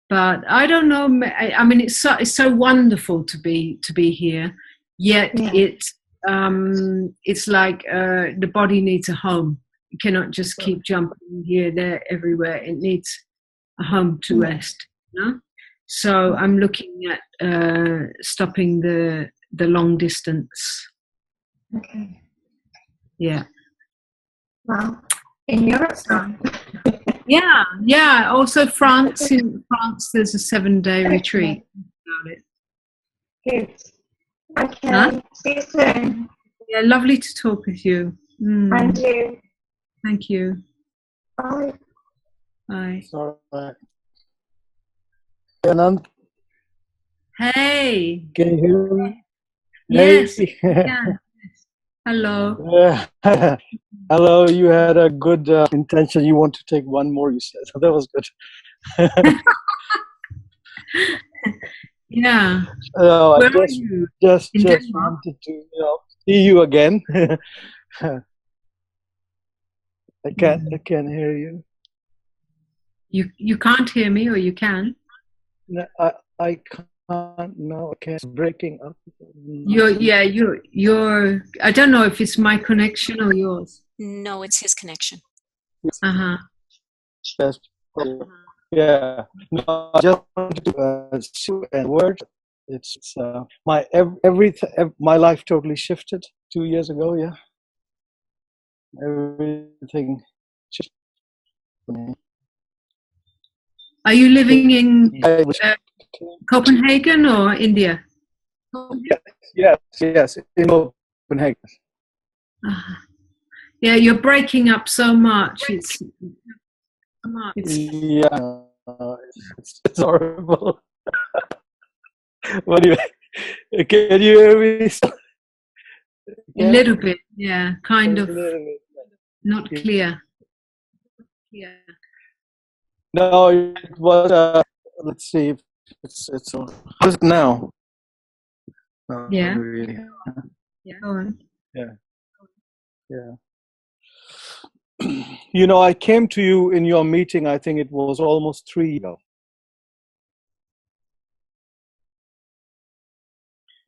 But I don't know. I mean, it's so wonderful to be here. Yet it's like the body needs a home. You cannot just keep jumping here, there, everywhere. It needs a home to rest. You know? So I'm looking at stopping the long distance. Okay. Yeah. Wow. In Europe? Yeah. Also France. In France, there's a 7-day retreat about it. Good. Okay. See you soon. Yeah, lovely to talk with you. And you. Thank you. Bye. Bye. Sorry. Anant. Hey. Can you hear me? Yes. Hey. Yeah. Hello. Hello. You had a good intention. You want to take one more, you said. So that was good. Yeah. I Where are you? just Denmark? wanted to see you again. I can't hear you. You can't hear me, or you can? No, I can't. No, okay, it's breaking up. You're. I don't know if it's my connection or yours. No, it's his connection. Uh-huh. Yes. Yeah. No, I just wanted to Sue and word. It's my my life totally shifted 2 years ago. Yeah. Everything shifted for me. Are you living in I was, Copenhagen or India? yes, in Copenhagen. Uh-huh. Yeah, you're breaking up so much. It's Yeah, it's horrible. What do you? Can you hear me? a little bit, yeah, kind of not Yeah. clear. Yeah. No, it was. Let's see. It's. How's it now? No, Yeah. really. Yeah. Go on. Yeah. You know, I came to you in your meeting. I think it was almost 3 years ago.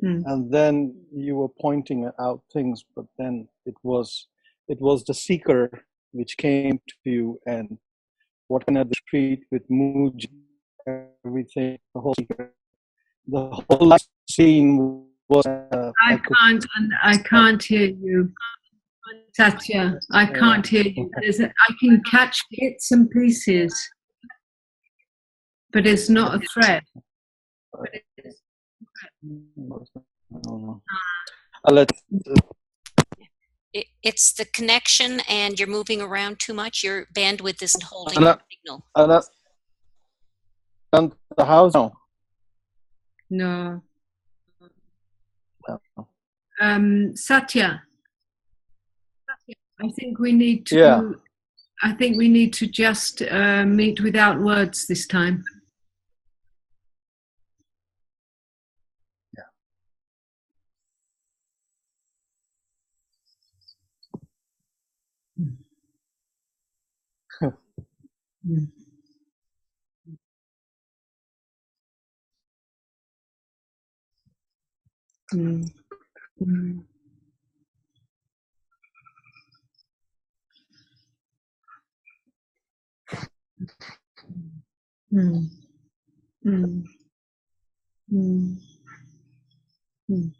And then you were pointing out things, but then it was the seeker which came to you and what kind of the street with Muji, everything, the whole life scene was. I can't hear you, Satya. I can't hear you. I can catch bits and pieces, but it's not a thread. It's the connection, and you're moving around too much. Your bandwidth isn't holding your signal. And the house? No. Satya, I think we need to. Yeah. I think we need to just meet without words this time. Mm. Mm. Mm. Mm. Mm. Mm. Mm.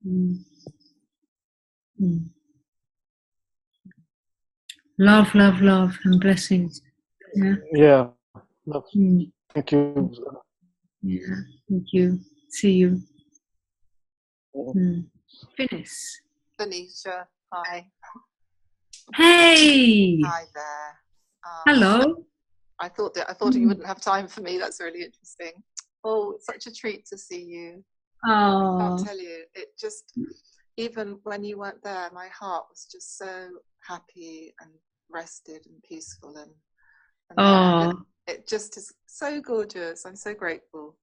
Mm. Mm. Love, love, love, and blessings. Yeah. Yeah. Love. Mm. Thank you. Yeah. Thank you. See you. Finis. Venetia, hi. Hey. Hi there. Hello. I thought you wouldn't have time for me. That's really interesting. Oh, it's such a treat to see you. I can't tell you. It just, even when you weren't there, my heart was just so happy and rested and peaceful, and it just is so gorgeous. I'm so grateful.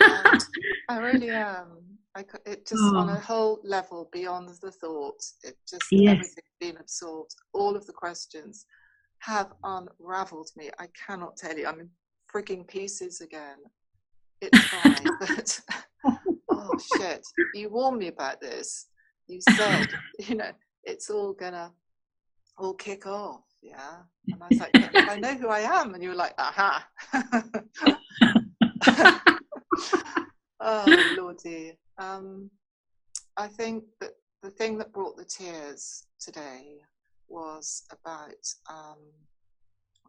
I really am. It just on a whole level beyond the thought. It just everything's been absorbed. All of the questions have unraveled me. I cannot tell you. I'm in freaking pieces again. It's fine, but oh shit! You warned me about this. You said, it's all gonna all kick off. Yeah, and I was like, but I know who I am, and you were like, aha. Oh Lordy. I think that the thing that brought the tears today was about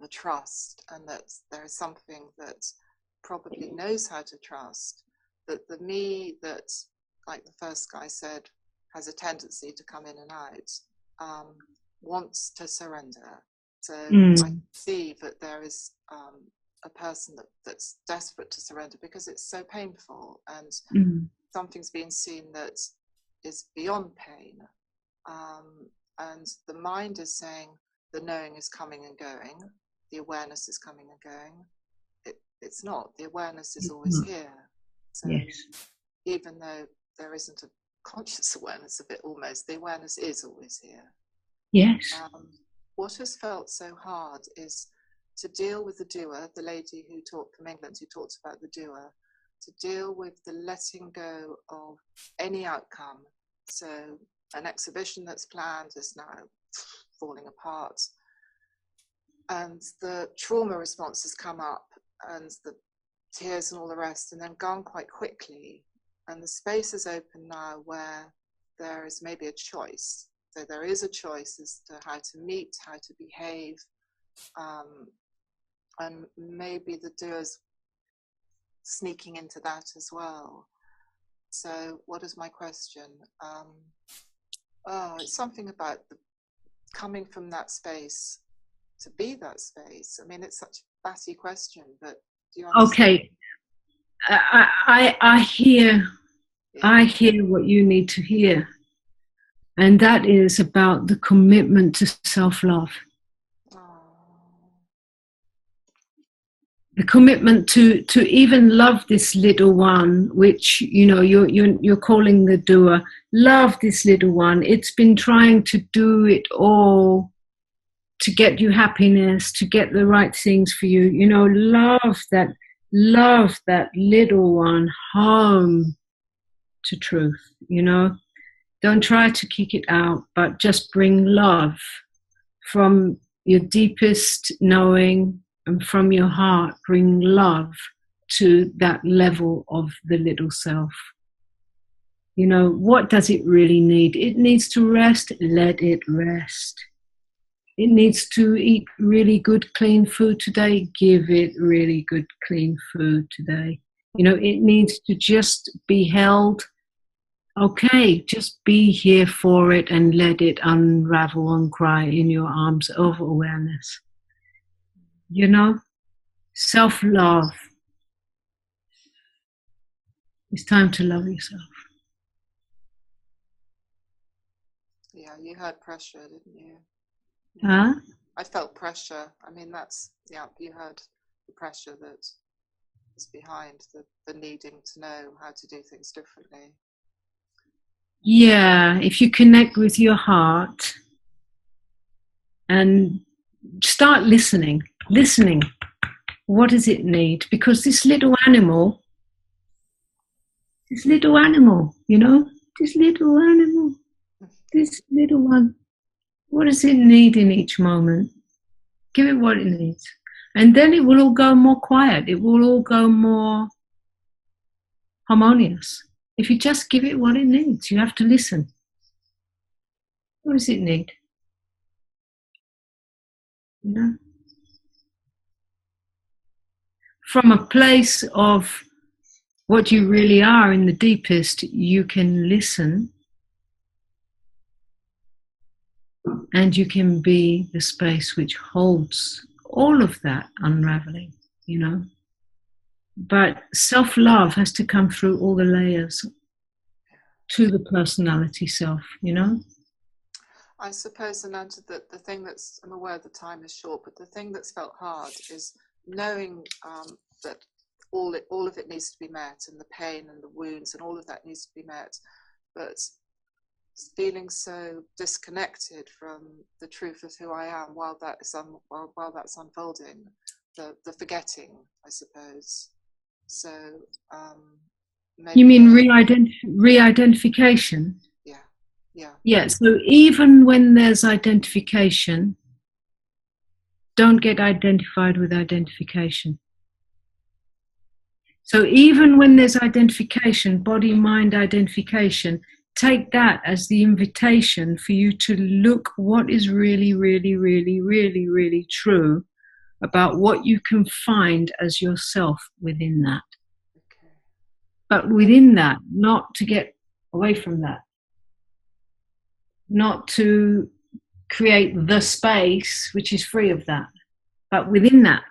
the trust, and that there is something that probably knows how to trust, that the me that, like the first guy said, has a tendency to come in and out, wants to surrender. So I see that there is a person that's desperate to surrender because it's so painful, and something's been seen that is beyond pain, and the mind is saying the knowing is coming and going, the awareness is coming and going. It's not. The awareness is always here. So even though there isn't a conscious awareness of it almost. The awareness is always here. Yes. What has felt so hard is to deal with the doer, the lady who talked from England, who talked about the doer, to deal with the letting go of any outcome. So an exhibition that's planned is now falling apart. And the trauma response has come up, and the tears and all the rest, and then gone quite quickly. And the space is open now where there is maybe a choice. So there is a choice as to how to meet, how to behave, and maybe the doer's sneaking into that as well. So what is my question? It's something about coming from that space to be that space. I mean, it's such a batty question, but do you understand? Okay. I hear, yeah. I hear what you need to hear. And that is about the commitment to self-love. The commitment to even love this little one, which, you know, you're calling the doer. Love this little one. It's been trying to do it all to get you happiness, to get the right things for you. You know, love that little one home to truth, you know. Don't try to kick it out, but just bring love from your deepest knowing, and from your heart, bring love to that level of the little self. You know, what does it really need? It needs to rest, let it rest. It needs to eat really good, clean food today, give it really good, clean food today. You know, it needs to just be held. Okay, just be here for it and let it unravel and cry in your arms of awareness. You know, self-love. It's time to love yourself. Yeah, you had pressure, didn't you? Huh? I felt pressure. I mean, that's, yeah, you had the pressure that is behind the needing to know how to do things differently. Yeah, if you connect with your heart and start listening, what does it need? Because this little animal, you know, this little one, what does it need in each moment? Give it what it needs. And then it will all go more quiet. It will all go more harmonious. If you just give it what it needs, you have to listen. What does it need? You know? From a place of what you really are in the deepest, you can listen. And you can be the space which holds all of that unraveling, you know. But self-love has to come through all the layers to the personality self, you know. I suppose, Ananta, that the thing that's, I'm aware the time is short, but the thing that's felt hard is knowing that all of it needs to be met, and the pain and the wounds and all of that needs to be met, but feeling so disconnected from the truth of who I am while that's unfolding, the forgetting, I suppose. So maybe, you mean re-identification? Yeah. So even when there's identification, don't get identified with identification. So even when there's identification, body-mind identification, take that as the invitation for you to look what is really, really, really, really, really true about what you can find as yourself within that. Okay. But within that, not to get away from that. Not to create the space which is free of that, but within that.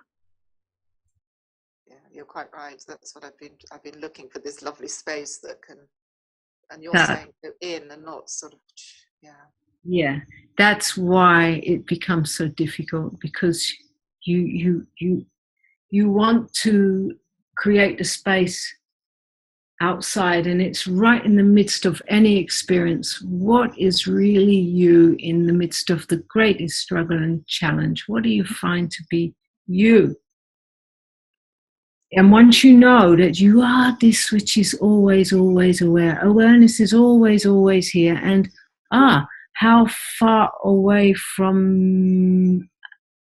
Yeah, you're quite right. That's what I've been looking for, this lovely space that can, and you're saying go in and not sort of, yeah. That's why it becomes so difficult, because you want to create a space outside, and it's right in the midst of any experience. What is really you in the midst of the greatest struggle and challenge? What do you find to be you? And once you know that you are this which is always, always aware, awareness is always, always here. And how far away from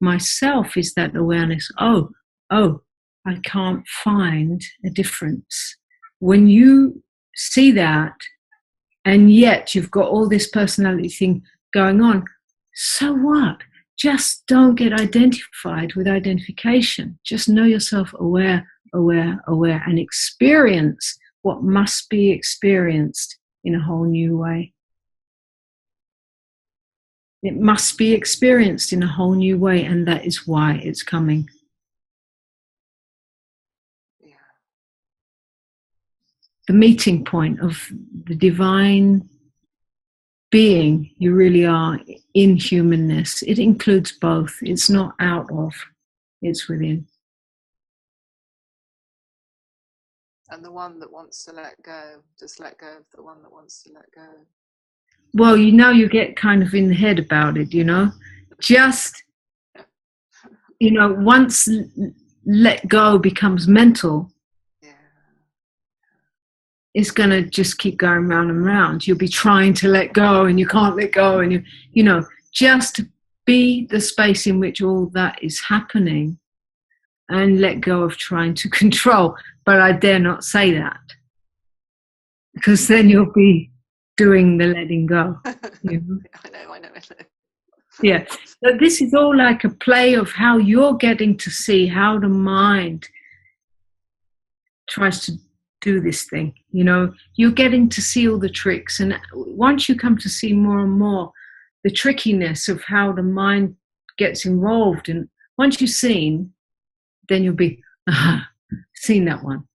myself is that awareness? Oh, I can't find a difference. When you see that, and yet you've got all this personality thing going on, so what? Just don't get identified with identification. Just know yourself aware, aware, aware, and experience what must be experienced in a whole new way. It must be experienced in a whole new way, and that is why it's coming. Yeah. The meeting point of the divine being you really are in humanness. It includes both. It's not out of, it's within. And the one that wants to let go, just let go of the one that wants to let go. Well, you get kind of in the head about it, Just, once let go becomes mental, it's going to just keep going round and round. You'll be trying to let go and you can't let go. And, just be the space in which all that is happening and let go of trying to control. But I dare not say that, because then you'll be doing the letting go. I know. Yeah. But this is all like a play of how you're getting to see how the mind tries to do this thing. You're getting to see all the tricks. And once you come to see more and more the trickiness of how the mind gets involved, and once you've seen, then you'll be, seen that one,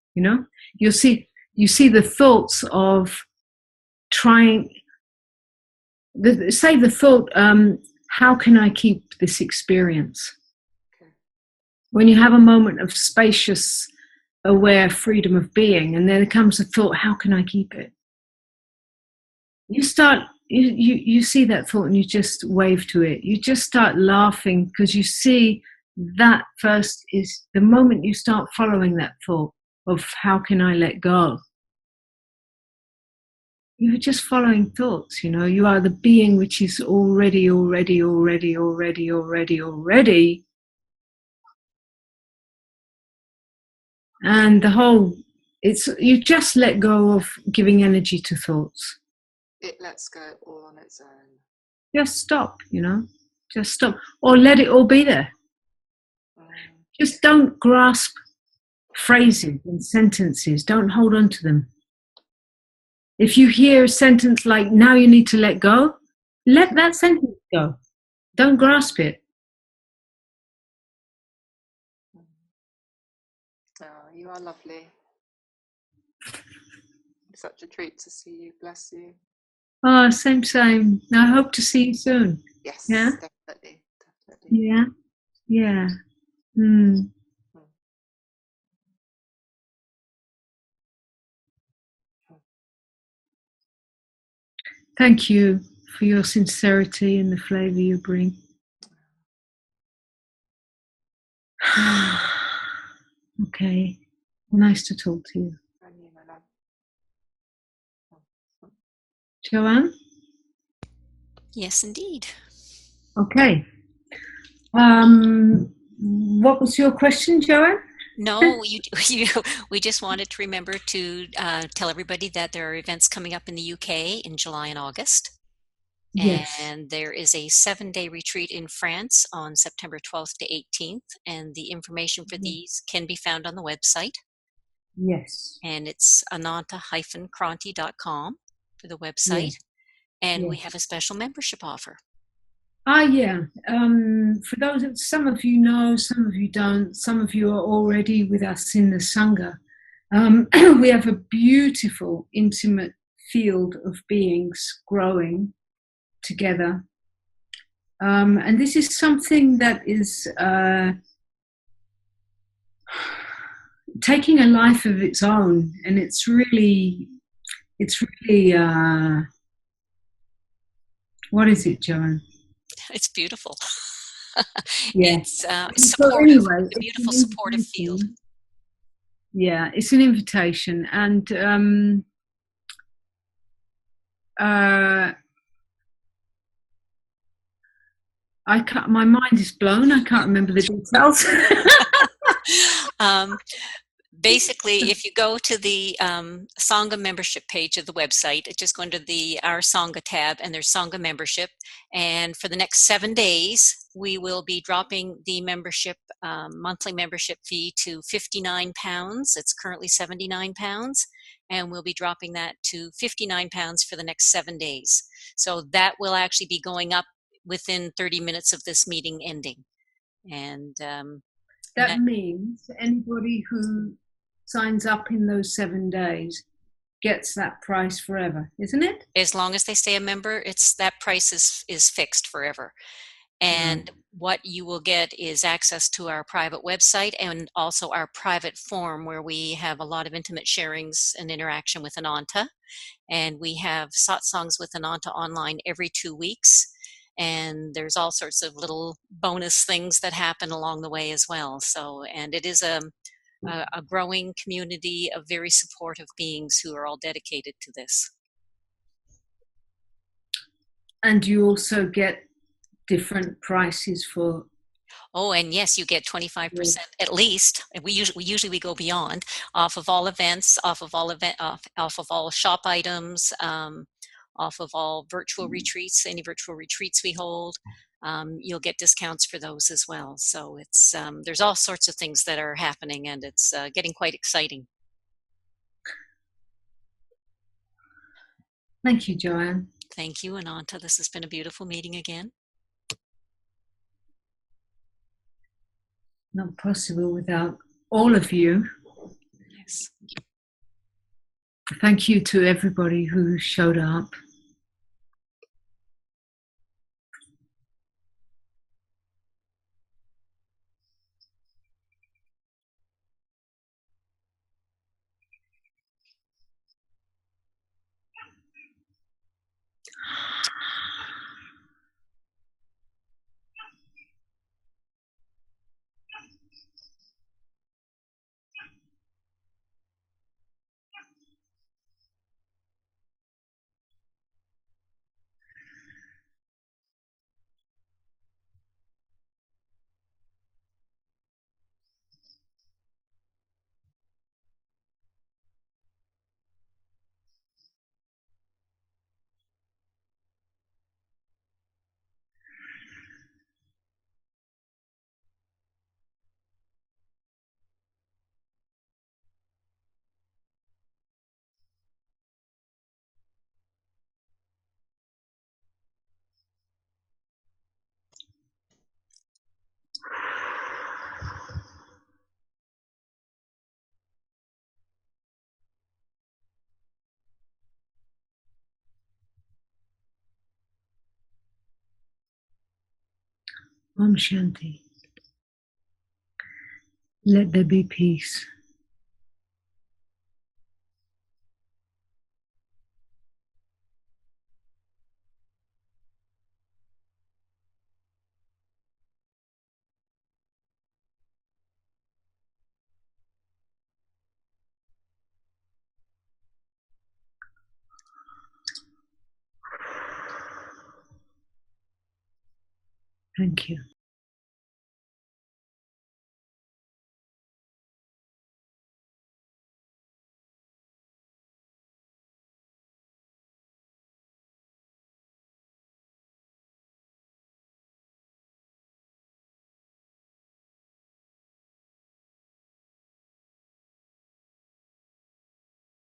You see the thoughts of trying, say the thought, how can I keep this experience? When you have a moment of spacious, aware freedom of being, and then comes the thought, how can I keep it? You see that thought and you just wave to it. You just start laughing, because you see that first is the moment you start following that thought of how can I let go. You're just following thoughts, You are the being which is already. And you just let go of giving energy to thoughts. It lets go all on its own. Just stop, Just stop. Or let it all be there. Just don't grasp phrases and sentences. Don't hold on to them. If you hear a sentence like, now you need to let go, let that sentence go. Don't grasp it. Oh, you are lovely. Such a treat to see you. Bless you. Oh, same. I hope to see you soon. Yes, yeah? definitely. Yeah. Thank you for your sincerity and the flavor you bring. Okay. Nice to talk to you. Joanne? Yes, indeed. Okay. What was your question, Joanne? No, we just wanted to remember to tell everybody that there are events coming up in the UK in July and August. Yes. And there is a 7-day retreat in France on September 12th to 18th. And the information for these can be found on the website. Yes. And it's ananta-kranti.com for the website. Yes. And we have a special membership offer. Yeah. For those, some of you know, some of you don't. Some of you are already with us in the Sangha. We have a beautiful, intimate field of beings growing together. And this is something that is taking a life of its own, and it's really what is it, Joanne? It's beautiful. Yeah. It's So supportive. anyway, It's a beautiful supportive field. Yeah, it's an invitation, and my mind is blown. I can't remember the details. Basically, if you go to the Sangha membership page of the website, just go into the Our Sangha tab, and there's Sangha membership. And for the next 7 days, we will be dropping the membership monthly membership fee to £59. It's currently £79, and we'll be dropping that to £59 for the next 7 days. So that will actually be going up within 30 minutes of this meeting ending. And that means anybody who signs up in those 7 days gets that price forever, isn't it? As long as they stay a member, that price is fixed forever. And what you will get is access to our private website and also our private forum, where we have a lot of intimate sharings and interaction with Ananta. And we have satsangs with Ananta online every 2 weeks. And there's all sorts of little bonus things that happen along the way as well. So, and it is a growing community of very supportive beings who are all dedicated to this. And you also get different prices for... Oh, and yes, you get 25% at least. We usually go beyond, off of all events, off of all shop items, off of all virtual retreats, any virtual retreats we hold. You'll get discounts for those as well. So it's there's all sorts of things that are happening, and it's getting quite exciting. Thank you, Joanne. Thank you, Ananta. This has been a beautiful meeting again. Not possible without all of you. Yes. Thank you to everybody who showed up. Om Shanti. Let there be peace. Thank you.